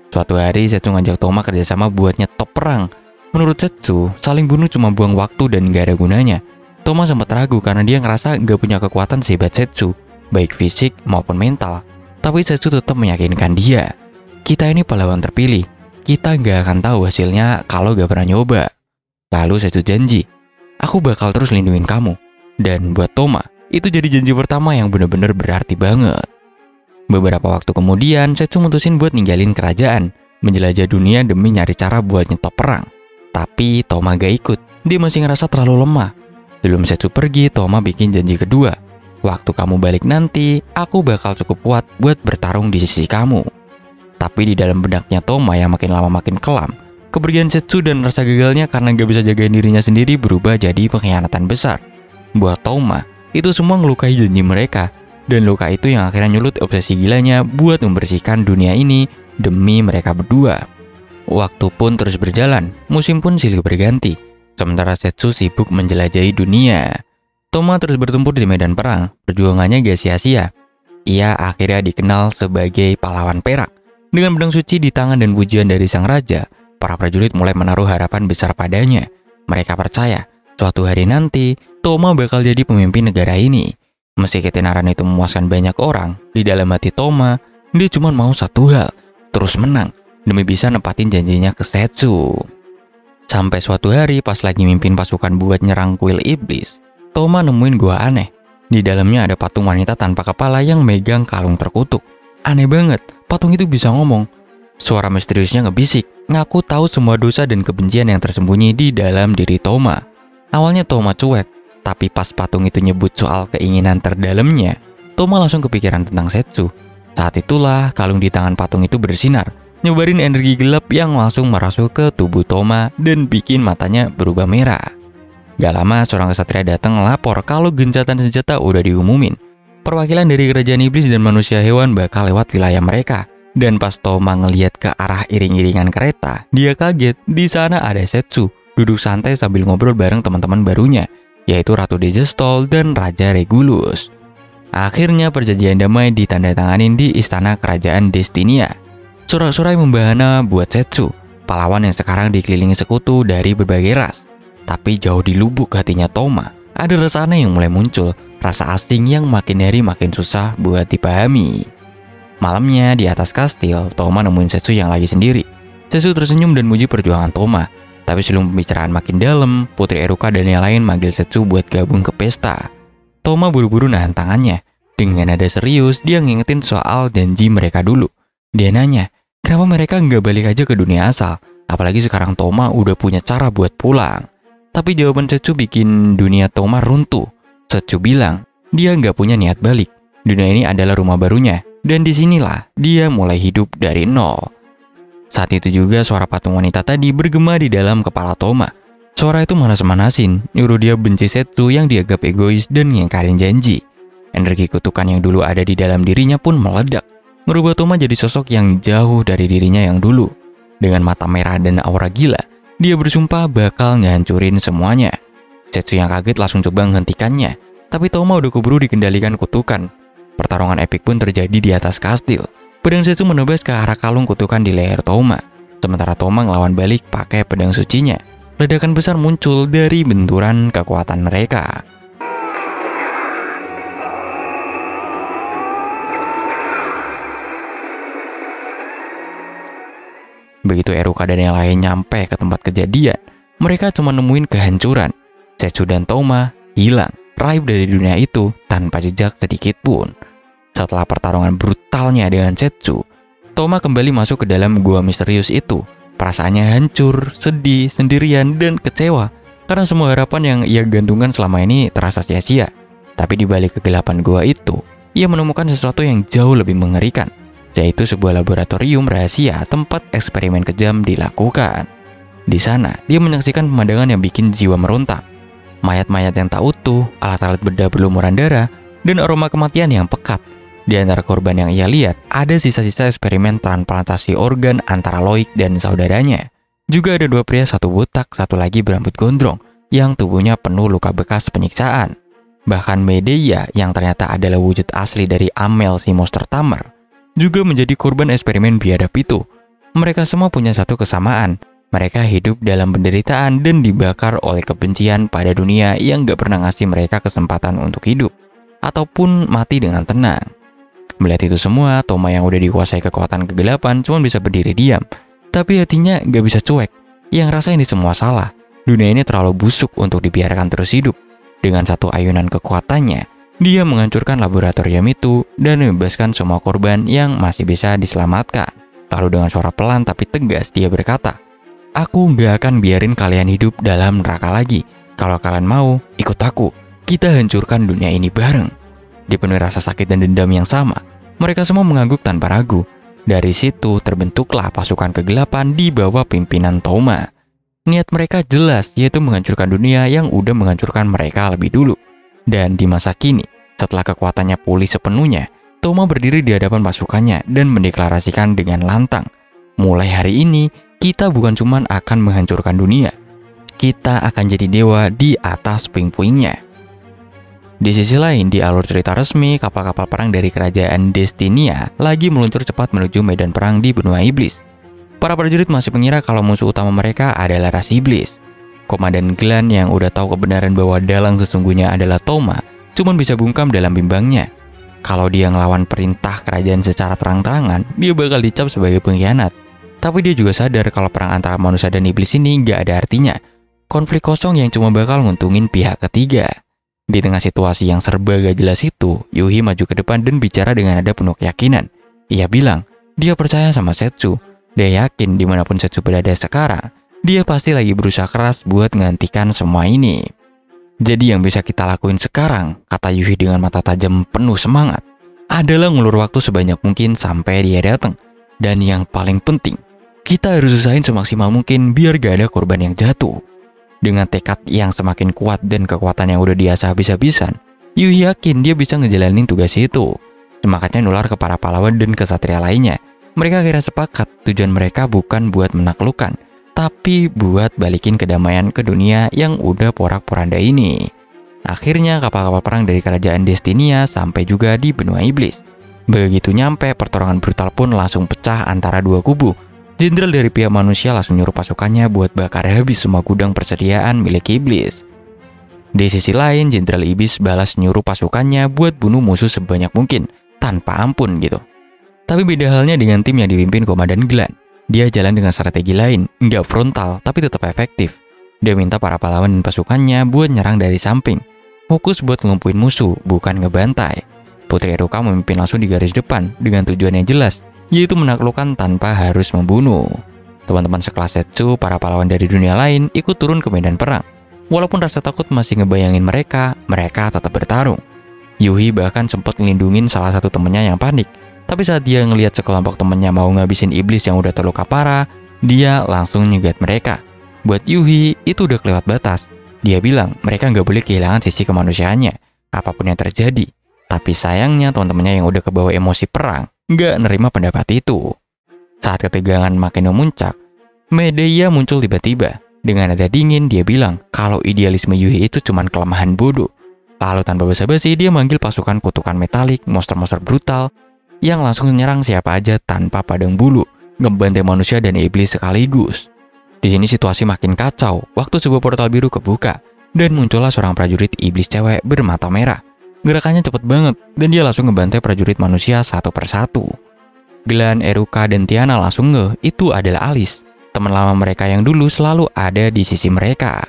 Suatu hari, Setsu ngajak Toma kerjasama buat nyetop perang. Menurut Setsu, saling bunuh cuma buang waktu dan gak ada gunanya. Toma sempat ragu karena dia ngerasa gak punya kekuatan sehebat Setsu, baik fisik maupun mental. Tapi Setsu tetap meyakinkan dia. Kita ini pahlawan terpilih. Kita gak akan tahu hasilnya kalau gak pernah nyoba. Lalu Setsu janji, aku bakal terus lindungin kamu. Dan buat Toma, itu jadi janji pertama yang bener-bener berarti banget. Beberapa waktu kemudian, Setsu mutusin buat ninggalin kerajaan, menjelajah dunia demi nyari cara buat nyetop perang. Tapi Toma gak ikut, dia masih ngerasa terlalu lemah. Sebelum Setsu pergi, Toma bikin janji kedua. Waktu kamu balik nanti, aku bakal cukup kuat buat bertarung di sisi kamu. Tapi di dalam benaknya Toma yang makin lama makin kelam, kepergian Setsu dan rasa gagalnya karena gak bisa jagain dirinya sendiri berubah jadi pengkhianatan besar. Buat Toma, itu semua ngelukai janji mereka, dan luka itu yang akhirnya nyulut obsesi gilanya buat membersihkan dunia ini demi mereka berdua. Waktu pun terus berjalan, musim pun silih berganti, sementara Setsu sibuk menjelajahi dunia. Toma terus bertempur di medan perang, perjuangannya gak sia-sia. Ia akhirnya dikenal sebagai pahlawan perak. Dengan pedang suci di tangan dan pujian dari sang raja, para prajurit mulai menaruh harapan besar padanya. Mereka percaya, suatu hari nanti, Toma bakal jadi pemimpin negara ini. Meski ketenaran itu memuaskan banyak orang, di dalam hati Toma, dia cuma mau satu hal, terus menang, demi bisa nepatin janjinya ke Setsu. Sampai suatu hari pas lagi mimpin pasukan buat nyerang kuil iblis, Toma nemuin gua aneh. Di dalamnya ada patung wanita tanpa kepala yang megang kalung terkutuk. Aneh banget, patung itu bisa ngomong. Suara misteriusnya ngebisik, ngaku tahu semua dosa dan kebencian yang tersembunyi di dalam diri Toma. Awalnya Toma cuek, tapi pas patung itu nyebut soal keinginan terdalamnya, Toma langsung kepikiran tentang Setsu. Saat itulah kalung di tangan patung itu bersinar, nyebarin energi gelap yang langsung merasuk ke tubuh Toma dan bikin matanya berubah merah. Gak lama seorang kesatria datang ngelapor kalau gencatan senjata udah diumumin. Perwakilan dari kerajaan iblis dan manusia hewan bakal lewat wilayah mereka. Dan pas Toma ngeliat ke arah iring-iringan kereta, dia kaget. Di sana ada Setsu, duduk santai sambil ngobrol bareng teman-teman barunya, yaitu Ratu Dejestol dan Raja Regulus. Akhirnya perjanjian damai ditandatanganin di istana kerajaan Destinia. Sorak-sorai membahana buat Setsu, pahlawan yang sekarang dikelilingi sekutu dari berbagai ras. Tapi jauh di lubuk hatinya Toma, ada rasa aneh yang mulai muncul, rasa asing yang makin hari makin susah buat dipahami. Malamnya di atas kastil, Toma nemuin Setsu yang lagi sendiri. Setsu tersenyum dan muji perjuangan Toma. Tapi sebelum pembicaraan makin dalam, Putri Eruka dan yang lain manggil Setsu buat gabung ke pesta. Toma buru-buru nahan tangannya. Dengan nada serius, dia ngingetin soal janji mereka dulu. Dia nanya, kenapa mereka nggak balik aja ke dunia asal? Apalagi sekarang Toma udah punya cara buat pulang. Tapi jawaban Setsu bikin dunia Toma runtuh. Setsu bilang, dia nggak punya niat balik. Dunia ini adalah rumah barunya, dan disinilah dia mulai hidup dari nol. Saat itu juga suara patung wanita tadi bergema di dalam kepala Toma. Suara itu manas-manasin, nyuruh dia benci Setsu yang dianggap egois dan ngingkarin janji. Energi kutukan yang dulu ada di dalam dirinya pun meledak, merubah Toma jadi sosok yang jauh dari dirinya yang dulu. Dengan mata merah dan aura gila, dia bersumpah bakal ngehancurin semuanya. Setsu yang kaget langsung coba menghentikannya, tapi Toma udah keburu dikendalikan kutukan. Pertarungan epik pun terjadi di atas kastil. Pedang Setsu menebas ke arah kalung kutukan di leher Toma. Sementara Toma ngelawan balik pakai pedang sucinya. Ledakan besar muncul dari benturan kekuatan mereka. Begitu Eruka dan yang lain nyampe ke tempat kejadian, mereka cuma nemuin kehancuran. Setsu dan Toma hilang, raib dari dunia itu tanpa jejak sedikit pun. Setelah pertarungan brutalnya dengan Setsu, Toma kembali masuk ke dalam gua misterius itu. Perasaannya hancur, sedih, sendirian, dan kecewa karena semua harapan yang ia gantungkan selama ini terasa sia-sia. Tapi di balik kegelapan gua itu, ia menemukan sesuatu yang jauh lebih mengerikan, yaitu sebuah laboratorium rahasia tempat eksperimen kejam dilakukan. Di sana, dia menyaksikan pemandangan yang bikin jiwa meronta. Mayat-mayat yang tak utuh, alat-alat bedah berlumuran darah, dan aroma kematian yang pekat. Di antara korban yang ia lihat, ada sisa-sisa eksperimen transplantasi organ antara Loik dan saudaranya. Juga ada dua pria, satu botak, satu lagi berambut gondrong, yang tubuhnya penuh luka bekas penyiksaan. Bahkan Medea, yang ternyata adalah wujud asli dari Amel si monster tamer, juga menjadi korban eksperimen biadab itu. Mereka semua punya satu kesamaan. Mereka hidup dalam penderitaan dan dibakar oleh kebencian pada dunia yang gak pernah ngasih mereka kesempatan untuk hidup ataupun mati dengan tenang. Melihat itu semua, Toma yang udah dikuasai kekuatan kegelapan cuma bisa berdiri diam. Tapi hatinya gak bisa cuek. Yang rasa ini semua salah. Dunia ini terlalu busuk untuk dibiarkan terus hidup. Dengan satu ayunan kekuatannya, dia menghancurkan laboratorium itu dan membebaskan semua korban yang masih bisa diselamatkan. Lalu dengan suara pelan tapi tegas dia berkata, "Aku gak akan biarin kalian hidup dalam neraka lagi. Kalau kalian mau, ikut aku. Kita hancurkan dunia ini bareng." Dipenuhi rasa sakit dan dendam yang sama, mereka semua mengangguk tanpa ragu. Dari situ terbentuklah pasukan kegelapan di bawah pimpinan Toma. Niat mereka jelas, yaitu menghancurkan dunia yang udah menghancurkan mereka lebih dulu. Dan di masa kini, setelah kekuatannya pulih sepenuhnya, Toma berdiri di hadapan pasukannya dan mendeklarasikan dengan lantang, mulai hari ini, kita bukan cuma akan menghancurkan dunia, kita akan jadi dewa di atas puing-puingnya. Di sisi lain, di alur cerita resmi, kapal-kapal perang dari kerajaan Destinia lagi meluncur cepat menuju medan perang di benua iblis. Para prajurit masih mengira kalau musuh utama mereka adalah ras iblis. Komandan Glan yang udah tahu kebenaran bahwa dalang sesungguhnya adalah Toma, cuman bisa bungkam dalam bimbangnya. Kalau dia ngelawan perintah kerajaan secara terang-terangan, dia bakal dicap sebagai pengkhianat. Tapi dia juga sadar kalau perang antara manusia dan iblis ini nggak ada artinya. Konflik kosong yang cuma bakal nguntungin pihak ketiga. Di tengah situasi yang serba gak jelas itu, Yuhi maju ke depan dan bicara dengan nada penuh keyakinan. Ia bilang, dia percaya sama Setsu. Dia yakin dimanapun Setsu berada sekarang, dia pasti lagi berusaha keras buat menghentikan semua ini. Jadi yang bisa kita lakuin sekarang, kata Yuhi dengan mata tajam penuh semangat, adalah ngulur waktu sebanyak mungkin sampai dia datang. Dan yang paling penting, kita harus usahain semaksimal mungkin biar gak ada korban yang jatuh. Dengan tekad yang semakin kuat dan kekuatan yang udah diasah habis-habisan, Yuhi yakin dia bisa ngejalanin tugas itu. Semangatnya nular ke para pahlawan dan kesatria lainnya. Mereka akhirnya sepakat tujuan mereka bukan buat menaklukkan, tapi buat balikin kedamaian ke dunia yang udah porak-poranda ini. Akhirnya kapal-kapal perang dari kerajaan Destinia sampai juga di benua iblis. Begitu nyampe, pertarungan brutal pun langsung pecah antara dua kubu. Jenderal dari pihak manusia langsung nyuruh pasukannya buat bakar habis semua gudang persediaan milik iblis. Di sisi lain, Jenderal Iblis balas nyuruh pasukannya buat bunuh musuh sebanyak mungkin, tanpa ampun gitu. Tapi beda halnya dengan tim yang dipimpin Komandan Glan. Dia jalan dengan strategi lain, nggak frontal tapi tetap efektif. Dia minta para pahlawan dan pasukannya buat nyerang dari samping. Fokus buat ngelumpuhin musuh, bukan ngebantai. Putri Eruka memimpin langsung di garis depan dengan tujuan yang jelas, yaitu menaklukkan tanpa harus membunuh. Teman-teman sekelas Setsu, para pahlawan dari dunia lain, ikut turun ke medan perang. Walaupun rasa takut masih ngebayangin mereka tetap bertarung. Yuhi bahkan sempat ngelindungin salah satu temennya yang panik. Tapi saat dia ngelihat sekelompok temennya mau ngabisin iblis yang udah terluka parah, dia langsung nyegat mereka. Buat Yuhi, itu udah kelewat batas. Dia bilang mereka nggak boleh kehilangan sisi kemanusiaannya, apapun yang terjadi. Tapi sayangnya teman-temannya yang udah kebawa emosi perang nggak nerima pendapat itu. Saat ketegangan makin memuncak, Medea muncul tiba-tiba. Dengan nada dingin dia bilang kalau idealisme Yuhi itu cuma kelemahan bodoh. Lalu tanpa basa-basi dia manggil pasukan kutukan metalik, monster-monster brutal yang langsung menyerang siapa aja tanpa padang bulu, ngebantai manusia dan iblis sekaligus. Di sini situasi makin kacau waktu sebuah portal biru kebuka dan muncullah seorang prajurit iblis cewek bermata merah. Gerakannya cepet banget dan dia langsung ngebantai prajurit manusia satu persatu. Glan, Eruka, dan Tiana langsung itu adalah Alice, teman lama mereka yang dulu selalu ada di sisi mereka.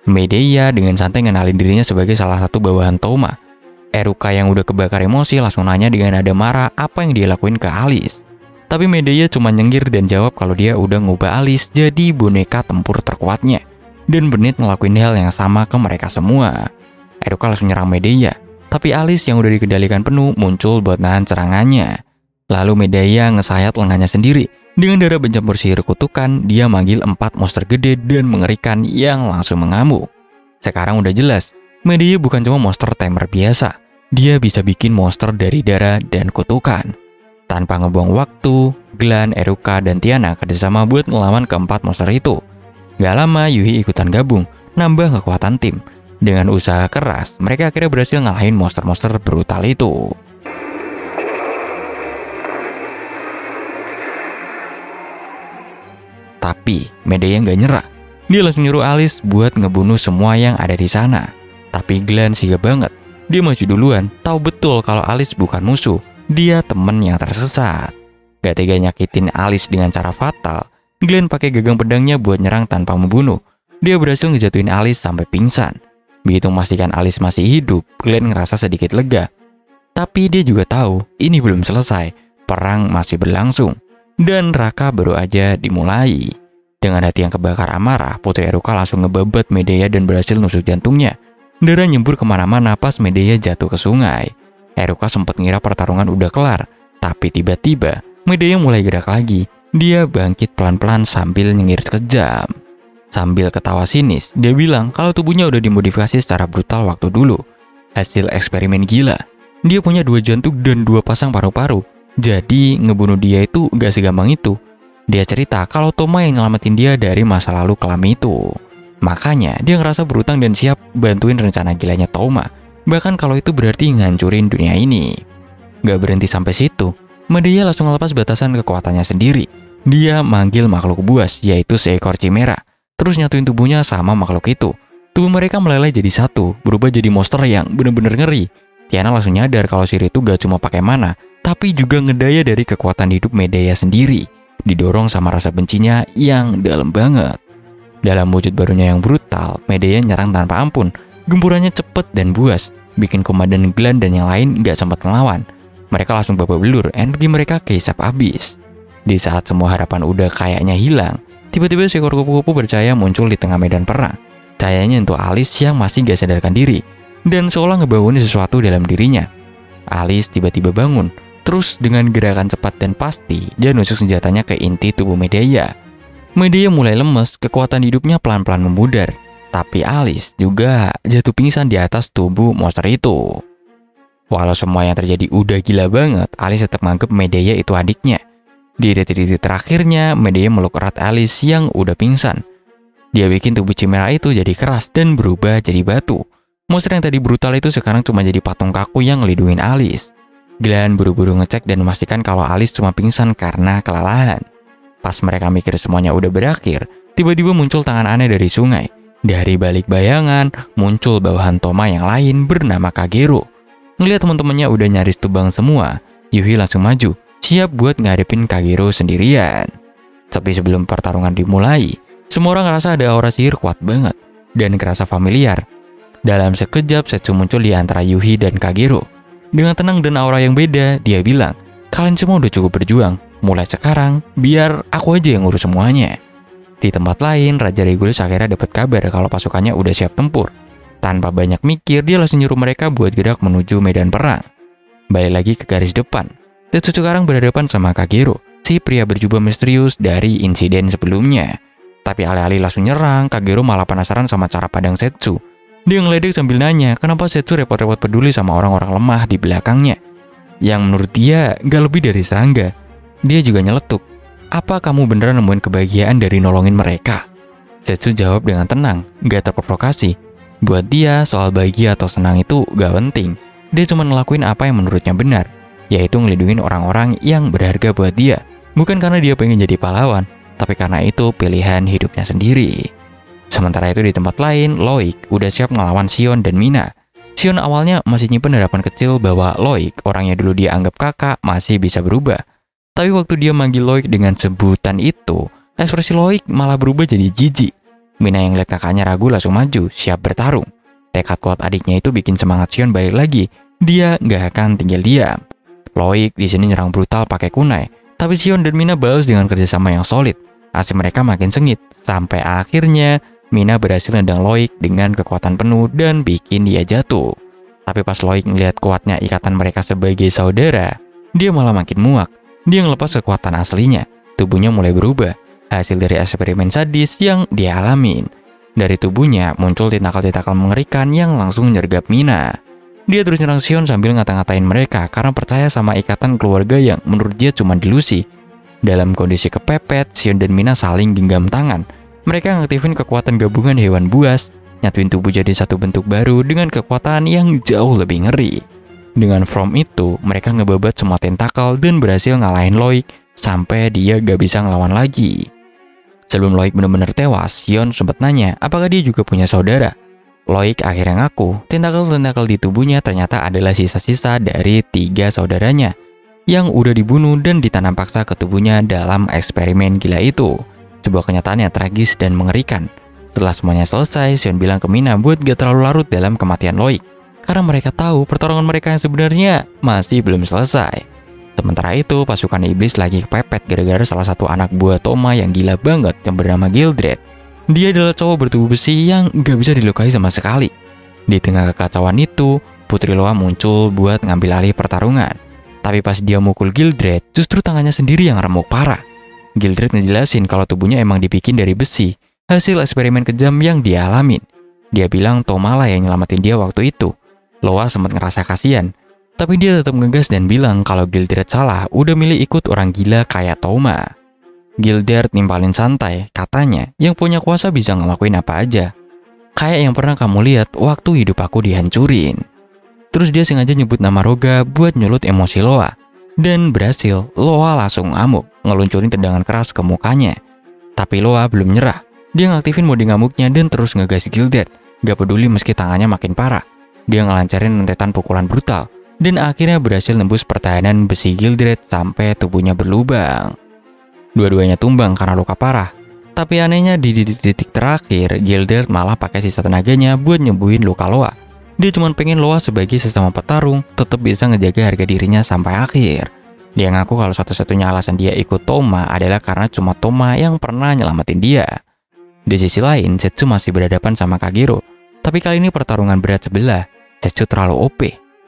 Medea dengan santai ngenalin dirinya sebagai salah satu bawahan Toma. Eruka yang udah kebakar emosi langsung nanya dengan nada marah apa yang dia lakuin ke Alice. Tapi Medea cuma nyengir dan jawab kalau dia udah ngubah Alice jadi boneka tempur terkuatnya dan berniat ngelakuin hal yang sama ke mereka semua. Eruka langsung nyerang Medea, tapi Alice yang udah dikendalikan penuh muncul buat nahan serangannya. Lalu Medea ngesayat lengannya sendiri. Dengan darah bercampur sihir kutukan, dia manggil 4 monster gede dan mengerikan yang langsung mengamuk. Sekarang udah jelas, Medea bukan cuma monster tamer biasa. Dia bisa bikin monster dari darah dan kutukan. Tanpa ngebuang waktu, Glan, Eruka, dan Tiana kerjasama buat ngelawan ke-4 monster itu. Gak lama Yuhi ikutan gabung, nambah kekuatan tim. Dengan usaha keras, mereka akhirnya berhasil ngalahin monster-monster brutal itu. Tapi Medea nggak nyerah. Dia langsung nyuruh Alice buat ngebunuh semua yang ada di sana. Tapi Glan sigap banget. Dia maju duluan, tahu betul kalau Alice bukan musuh. Dia temen yang tersesat. Gak tega nyakitin Alice dengan cara fatal, Glan pakai gagang pedangnya buat nyerang tanpa membunuh. Dia berhasil ngejatuhin Alice sampai pingsan. Begitu memastikan Alice masih hidup, Glan ngerasa sedikit lega. Tapi dia juga tahu ini belum selesai, perang masih berlangsung. Dan Raka baru aja dimulai. Dengan hati yang kebakar amarah, Putri Eruka langsung ngebabat Medea dan berhasil nusuk jantungnya. Darah nyembur kemana-mana pas Medea jatuh ke sungai. Eruka sempat ngira pertarungan udah kelar, tapi tiba-tiba Medea mulai gerak lagi. Dia bangkit pelan-pelan sambil nyengir kejam. Sambil ketawa sinis, dia bilang kalau tubuhnya udah dimodifikasi secara brutal waktu dulu. Hasil eksperimen gila. Dia punya 2 jantung dan 2 pasang paru-paru. Jadi ngebunuh dia itu gak segampang itu. Dia cerita kalau Toma yang nyelamatin dia dari masa lalu kelam itu. Makanya dia ngerasa berutang dan siap bantuin rencana gilanya Toma. Bahkan kalau itu berarti ngancurin dunia ini. Gak berhenti sampai situ, Medea langsung lepas batasan kekuatannya sendiri. Dia manggil makhluk buas, yaitu seekor chimera. Terus nyatuin tubuhnya sama makhluk itu. Tubuh mereka meleleh jadi satu, berubah jadi monster yang bener-bener ngeri. Tiana langsung nyadar kalau sihir itu gak cuma pakai mana, tapi juga ngedaya dari kekuatan hidup Medea sendiri. Didorong sama rasa bencinya yang dalam banget. Dalam wujud barunya yang brutal, Medea nyerang tanpa ampun. Gempurannya cepet dan buas, bikin komandan Glan dan yang lain gak sempat ngelawan. Mereka langsung babak belur, energi mereka kehisap habis. Di saat semua harapan udah kayaknya hilang, tiba-tiba seekor kupu-kupu bercahaya muncul di tengah medan perang. Cahayanya untuk Alice yang masih gak sadarkan diri, dan seolah ngebangunin sesuatu dalam dirinya. Alice tiba-tiba bangun, terus dengan gerakan cepat dan pasti, dia nusuk senjatanya ke inti tubuh Medea. Medea mulai lemes, kekuatan hidupnya pelan-pelan memudar. Tapi Alice juga jatuh pingsan di atas tubuh monster itu. Walau semua yang terjadi udah gila banget, Alice tetap menganggap Medea itu adiknya. Di detik-detik terakhirnya, Medea meluk erat Alice yang udah pingsan. Dia bikin tubuh chimera itu jadi keras dan berubah jadi batu. Monster yang tadi brutal itu sekarang cuma jadi patung kaku yang ngelindungin Alice. Glan buru-buru ngecek dan memastikan kalau Alice cuma pingsan karena kelelahan. Pas mereka mikir semuanya udah berakhir, tiba-tiba muncul tangan aneh dari sungai. Dari balik bayangan, muncul bawahan Toma yang lain bernama Kagero. Ngeliat teman-temannya udah nyaris tumbang semua, Yuhi langsung maju, siap buat ngadepin Kagero sendirian. Tapi sebelum pertarungan dimulai, semua orang ngerasa ada aura sihir kuat banget dan kerasa familiar. Dalam sekejap, Setsu muncul di antara Yuhi dan Kagero. Dengan tenang dan aura yang beda, dia bilang, "Kalian semua udah cukup berjuang. Mulai sekarang, biar aku aja yang ngurus semuanya." Di tempat lain, Raja Regulus akhirnya dapat kabar kalau pasukannya udah siap tempur. Tanpa banyak mikir, dia langsung nyuruh mereka buat gerak menuju medan perang. Balik lagi ke garis depan. Setsu sekarang berhadapan sama Kagero, si pria berjubah misterius dari insiden sebelumnya. Tapi alih-alih langsung nyerang, Kagero malah penasaran sama cara pandang Setsu. Dia ngeledek sambil nanya kenapa Setsu repot-repot peduli sama orang-orang lemah di belakangnya. Yang menurut dia gak lebih dari serangga. Dia juga nyeletuk, "Apa kamu beneran nemuin kebahagiaan dari nolongin mereka?" Setsu jawab dengan tenang, gak terprovokasi. Buat dia, soal bahagia atau senang itu gak penting. Dia cuma ngelakuin apa yang menurutnya benar, yaitu ngelindungin orang-orang yang berharga buat dia. Bukan karena dia pengen jadi pahlawan, tapi karena itu pilihan hidupnya sendiri. Sementara itu di tempat lain, Loik udah siap ngelawan Xion dan Mina. Xion awalnya masih nyimpen harapan kecil bahwa Loik, orang yang dulu dia anggap kakak, masih bisa berubah. Tapi waktu dia manggil Loik dengan sebutan itu, ekspresi Loik malah berubah jadi jijik. Mina yang lihat kakaknya ragu langsung maju, siap bertarung. Tekad kuat adiknya itu bikin semangat Xion balik lagi. Dia nggak akan tinggal diam. Loik di sini nyerang brutal pakai kunai, tapi Xion dan Mina balas dengan kerjasama yang solid. Hasil mereka makin sengit, sampai akhirnya Mina berhasil nendang Loik dengan kekuatan penuh dan bikin dia jatuh. Tapi pas Loik ngelihat kuatnya ikatan mereka sebagai saudara, dia malah makin muak. Dia ngelepas kekuatan aslinya, tubuhnya mulai berubah, hasil dari eksperimen sadis yang dia alamin. Dari tubuhnya muncul tentakel-tentakel mengerikan yang langsung nyergap Mina. Dia terus nyerang Xion sambil ngata-ngatain mereka karena percaya sama ikatan keluarga yang menurut dia cuma delusi. Dalam kondisi kepepet, Xion dan Mina saling genggam tangan. Mereka ngaktifin kekuatan gabungan hewan buas, nyatuin tubuh jadi satu bentuk baru dengan kekuatan yang jauh lebih ngeri. Dengan form itu, mereka ngebabat semua tentakel dan berhasil ngalahin Loik sampai dia gak bisa ngelawan lagi. Sebelum Loik benar-benar tewas, Xion sempat nanya apakah dia juga punya saudara. Loik akhirnya ngaku, tentakel-tentakel di tubuhnya ternyata adalah sisa-sisa dari 3 saudaranya yang udah dibunuh dan ditanam paksa ke tubuhnya dalam eksperimen gila itu. Sebuah kenyataan yang tragis dan mengerikan. Setelah semuanya selesai, Xion bilang ke Mina buat gak terlalu larut dalam kematian Loik, karena mereka tahu pertarungan mereka yang sebenarnya masih belum selesai. Sementara itu, pasukan iblis lagi kepepet gara-gara salah satu anak buah Toma yang gila banget yang bernama Gildred. Dia adalah cowok bertubuh besi yang gak bisa dilukai sama sekali. Di tengah kekacauan itu, Putri Loa muncul buat ngambil alih pertarungan. Tapi pas dia mukul Gildred, justru tangannya sendiri yang remuk parah. Gildred ngejelasin kalau tubuhnya emang dibikin dari besi, hasil eksperimen kejam yang dia alamin. Dia bilang Toma lah yang nyelamatin dia waktu itu. Loa sempat ngerasa kasihan, tapi dia tetap ngegas dan bilang kalau Gildred salah, udah milih ikut orang gila kayak Toma. Gildred nimpalin santai, katanya yang punya kuasa bisa ngelakuin apa aja. Kayak yang pernah kamu lihat waktu hidup aku dihancurin. Terus dia sengaja nyebut nama Roga buat nyulut emosi Loa. Dan berhasil, Loa langsung ngamuk, ngeluncurin tendangan keras ke mukanya. Tapi Loa belum nyerah. Dia ngaktifin mode ngamuknya dan terus ngegas Gildred. Gak peduli meski tangannya makin parah. Dia ngelancarin rentetan pukulan brutal. Dan akhirnya berhasil nembus pertahanan besi Gildred sampai tubuhnya berlubang. Dua-duanya tumbang karena luka parah. Tapi anehnya di detik-detik terakhir, Gildred malah pakai sisa tenaganya buat nyembuhin luka Loa. Dia cuma pengen Loa sebagai sesama petarung tetap bisa ngejaga harga dirinya sampai akhir. Dia ngaku kalau satu-satunya alasan dia ikut Toma adalah karena cuma Toma yang pernah nyelamatin dia. Di sisi lain, Setsu masih berhadapan sama Kagero. Tapi kali ini pertarungan berat sebelah. Setsu terlalu OP.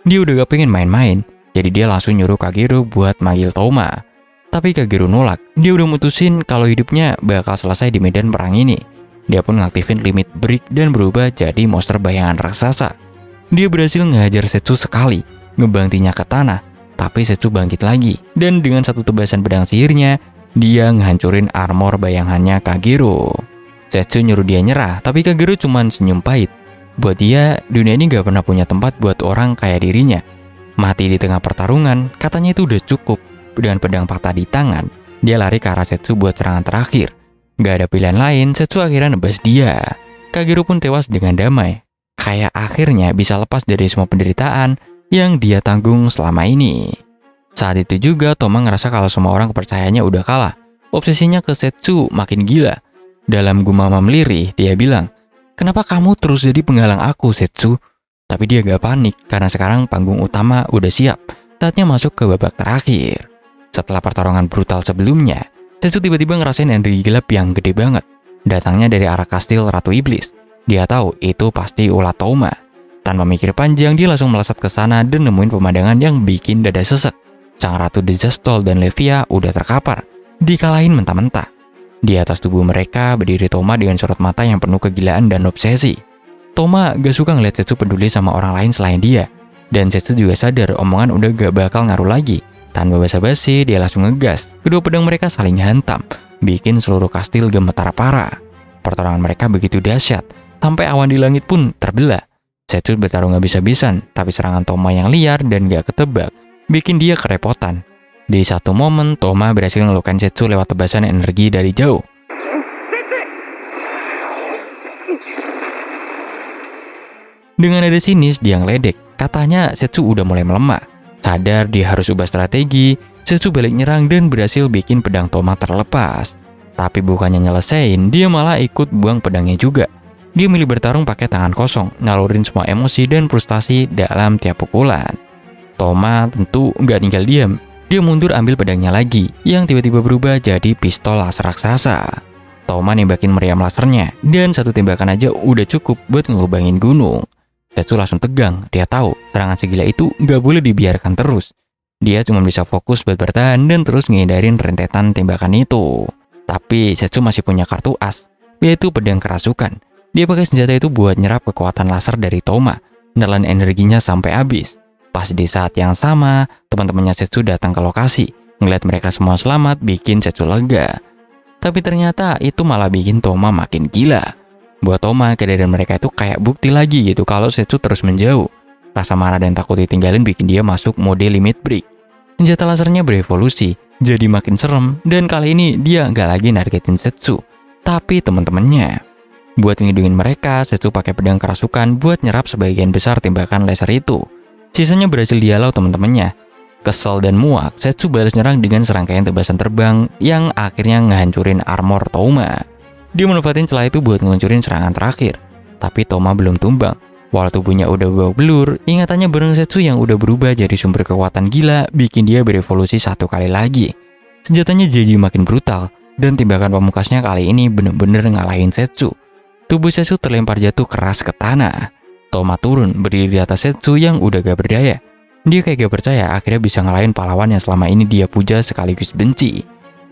Dia udah gak pengen main-main, jadi dia langsung nyuruh Kagero buat manggil Toma. Tapi Kagero nolak. Dia udah mutusin kalau hidupnya bakal selesai di medan perang ini. Dia pun ngaktifin limit break dan berubah jadi monster bayangan raksasa. Dia berhasil ngehajar Setsu sekali, ngebantinya ke tanah. Tapi Setsu bangkit lagi, dan dengan satu tebasan pedang sihirnya, dia ngehancurin armor bayangannya Kagero. Setsu nyuruh dia nyerah, tapi Kagero cuman senyum pahit. Buat dia, dunia ini gak pernah punya tempat buat orang kayak dirinya. Mati di tengah pertarungan, katanya itu udah cukup. Dengan pedang patah di tangan, dia lari ke arah Setsu buat serangan terakhir. Gak ada pilihan lain, Setsu akhirnya nebas dia. Kagero pun tewas dengan damai. Kayak akhirnya bisa lepas dari semua penderitaan yang dia tanggung selama ini. Saat itu juga Toma ngerasa kalau semua orang kepercayaannya udah kalah. Obsesinya ke Setsu makin gila. Dalam gumamam lirih, dia bilang, "Kenapa kamu terus jadi penghalang aku, Setsu?" Tapi dia gak panik karena sekarang panggung utama udah siap. Saatnya masuk ke babak terakhir. Setelah pertarungan brutal sebelumnya, Setsu tiba-tiba ngerasain energi gelap yang gede banget. Datangnya dari arah kastil Ratu Iblis. Dia tahu itu pasti ulah Toma. Tanpa mikir panjang, dia langsung melesat ke sana dan nemuin pemandangan yang bikin dada sesek. Sang Ratu Dejastol dan Levia udah terkapar, dikalahin mentah-mentah. Di atas tubuh mereka berdiri Toma dengan sorot mata yang penuh kegilaan dan obsesi. Toma gak suka ngeliat Setsu peduli sama orang lain selain dia. Dan Setsu juga sadar omongan udah gak bakal ngaruh lagi. Tanpa basa-basi, dia langsung ngegas. Kedua pedang mereka saling hantam, bikin seluruh kastil gemetar parah. Pertarungan mereka begitu dahsyat, sampai awan di langit pun terbelah. Setsu bertarung habis-habisan, tapi serangan Toma yang liar dan gak ketebak, bikin dia kerepotan. Di satu momen, Toma berhasil ngelukain Setsu lewat tebasan energi dari jauh. Dengan nada sinis, dia ngeledek. Katanya Setsu udah mulai melemah. Sadar dia harus ubah strategi, Setsu balik nyerang dan berhasil bikin pedang Toma terlepas. Tapi bukannya nyelesain, dia malah ikut buang pedangnya juga. Dia milih bertarung pakai tangan kosong, ngalurin semua emosi dan frustasi dalam tiap pukulan. Toma tentu nggak tinggal diam. Dia mundur ambil pedangnya lagi, yang tiba-tiba berubah jadi pistol laser raksasa. Toma nembakin meriam lasernya, dan satu tembakan aja udah cukup buat ngelubangin gunung. Setsu langsung tegang, dia tahu serangan segila itu nggak boleh dibiarkan terus. Dia cuma bisa fokus buat bertahan dan terus ngehindarin rentetan tembakan itu. Tapi Setsu masih punya kartu as, yaitu pedang kerasukan. Dia pakai senjata itu buat nyerap kekuatan laser dari Toma, nelan energinya sampai habis. Pas di saat yang sama, teman-temannya Setsu datang ke lokasi. Ngeliat mereka semua selamat bikin Setsu lega. Tapi ternyata itu malah bikin Toma makin gila. Buat Toma, kejadian mereka itu kayak bukti lagi gitu kalau Setsu terus menjauh. Rasa marah dan takut ditinggalin bikin dia masuk mode limit break. Senjata lasernya berevolusi, jadi makin serem, dan kali ini dia nggak lagi nargetin Setsu, tapi teman-temannya. Buat ngelindungin mereka, Setsu pakai pedang kerasukan buat nyerap sebagian besar tembakan laser itu. Sisanya berhasil dihalau teman-temannya. Kesel dan muak, Setsu balas nyerang dengan serangkaian tebasan terbang yang akhirnya ngehancurin armor Toma. Dia manfaatin celah itu buat ngeluncurin serangan terakhir. Tapi Toma belum tumbang. Walau tubuhnya udah babak belur, ingatannya bareng Setsu yang udah berubah jadi sumber kekuatan gila bikin dia berevolusi satu kali lagi. Senjatanya jadi makin brutal, dan tembakan pamungkasnya kali ini bener-bener ngalahin Setsu. Tubuh Setsu terlempar jatuh keras ke tanah. Toma turun berdiri di atas Setsu yang udah gak berdaya. Dia kayak gak percaya akhirnya bisa ngalahin pahlawan yang selama ini dia puja sekaligus benci.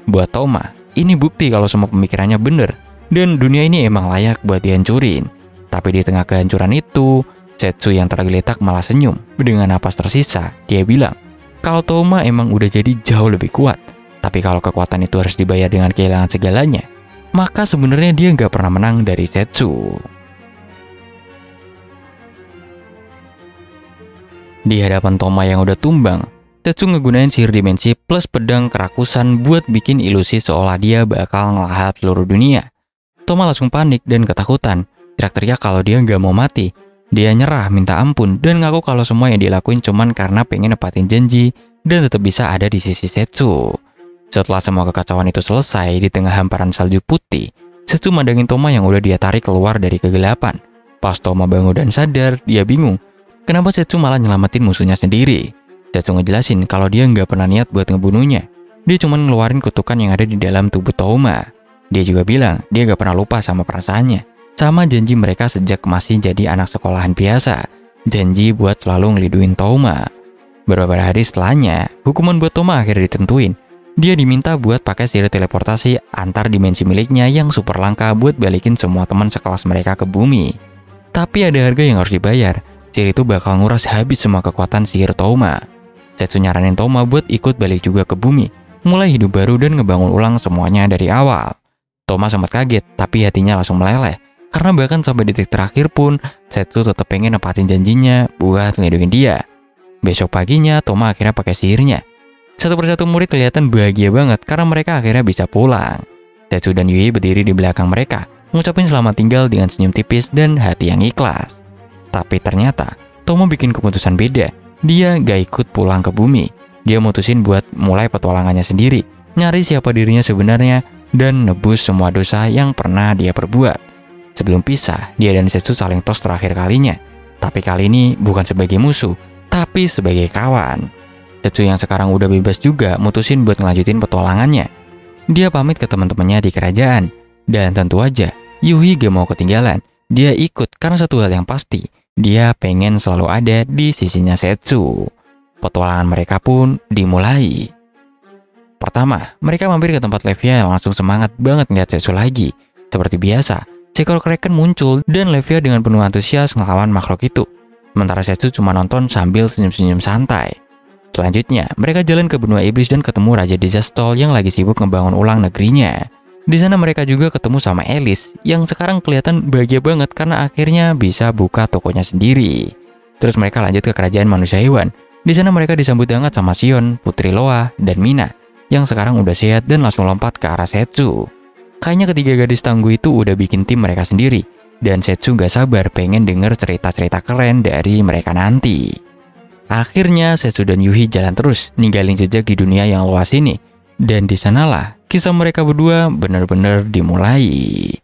Buat Toma, ini bukti kalau semua pemikirannya bener dan dunia ini emang layak buat dihancurin. Tapi di tengah kehancuran itu, Setsu yang tergeletak malah senyum. Dengan napas tersisa, dia bilang kalau Toma emang udah jadi jauh lebih kuat. Tapi kalau kekuatan itu harus dibayar dengan kehilangan segalanya, maka sebenarnya dia nggak pernah menang dari Setsu. Di hadapan Toma yang udah tumbang, Setsu ngegunain sihir dimensi plus pedang kerakusan buat bikin ilusi seolah dia bakal ngelahap seluruh dunia. Toma langsung panik dan ketakutan, teriak-teriak kalau dia nggak mau mati. Dia nyerah, minta ampun, dan ngaku kalau semua yang dilakuin cuman karena pengen nepatin janji dan tetap bisa ada di sisi Setsu. Setelah semua kekacauan itu selesai, di tengah hamparan salju putih, Setsu mandangin Toma yang udah dia tarik keluar dari kegelapan. Pas Toma bangun dan sadar, dia bingung. Kenapa Setsu malah nyelamatin musuhnya sendiri? Setsu ngejelasin kalau dia nggak pernah niat buat ngebunuhnya. Dia cuma ngeluarin kutukan yang ada di dalam tubuh Toma. Dia juga bilang dia nggak pernah lupa sama perasaannya. Sama janji mereka sejak masih jadi anak sekolahan biasa. Janji buat selalu ngeliduin Toma. Beberapa hari setelahnya, hukuman buat Toma akhirnya ditentuin. Dia diminta buat pakai sihir teleportasi antar dimensi miliknya yang super langka buat balikin semua teman sekelas mereka ke bumi. Tapi ada harga yang harus dibayar. Sihir itu bakal nguras habis semua kekuatan sihir Toma. Setsu nyaranin Toma buat ikut balik juga ke bumi, mulai hidup baru dan ngebangun ulang semuanya dari awal. Toma sempat kaget, tapi hatinya langsung meleleh. Karena bahkan sampai detik terakhir pun, Setsu tetap pengen nepatin janjinya buat ngelindungin dia. Besok paginya, Toma akhirnya pakai sihirnya. Satu persatu murid kelihatan bahagia banget karena mereka akhirnya bisa pulang. Setsu dan Yui berdiri di belakang mereka, ngucapin selamat tinggal dengan senyum tipis dan hati yang ikhlas. Tapi ternyata, Toma bikin keputusan beda. Dia gak ikut pulang ke bumi. Dia mutusin buat mulai petualangannya sendiri, nyari siapa dirinya sebenarnya, dan nebus semua dosa yang pernah dia perbuat. Sebelum pisah, dia dan Setsu saling tos terakhir kalinya. Tapi kali ini bukan sebagai musuh, tapi sebagai kawan. Setsu yang sekarang udah bebas juga mutusin buat ngelanjutin petualangannya. Dia pamit ke teman-temannya di kerajaan. Dan tentu aja, Yui gak mau ketinggalan. Dia ikut karena satu hal yang pasti, dia pengen selalu ada di sisinya Setsu. Petualangan mereka pun dimulai. Pertama, mereka mampir ke tempat Levia yang langsung semangat banget ngeliat Setsu lagi. Seperti biasa, seekor kraken muncul dan Levia dengan penuh antusias ngelawan makhluk itu. Sementara Setsu cuma nonton sambil senyum-senyum santai. Selanjutnya, mereka jalan ke benua iblis dan ketemu Raja Dizastol yang lagi sibuk ngebangun ulang negerinya. Di sana mereka juga ketemu sama Alice yang sekarang kelihatan bahagia banget karena akhirnya bisa buka tokonya sendiri. Terus mereka lanjut ke kerajaan manusia hewan. Di sana mereka disambut hangat sama Sion, Putri Loa, dan Mina yang sekarang udah sehat dan langsung lompat ke arah Setsu. Kayaknya ketiga gadis tangguh itu udah bikin tim mereka sendiri dan Setsu gak sabar pengen denger cerita-cerita keren dari mereka nanti. Akhirnya Setsu dan Yui jalan terus ninggalin jejak di dunia yang luas ini. Dan di sanalah kisah mereka berdua benar-benar dimulai.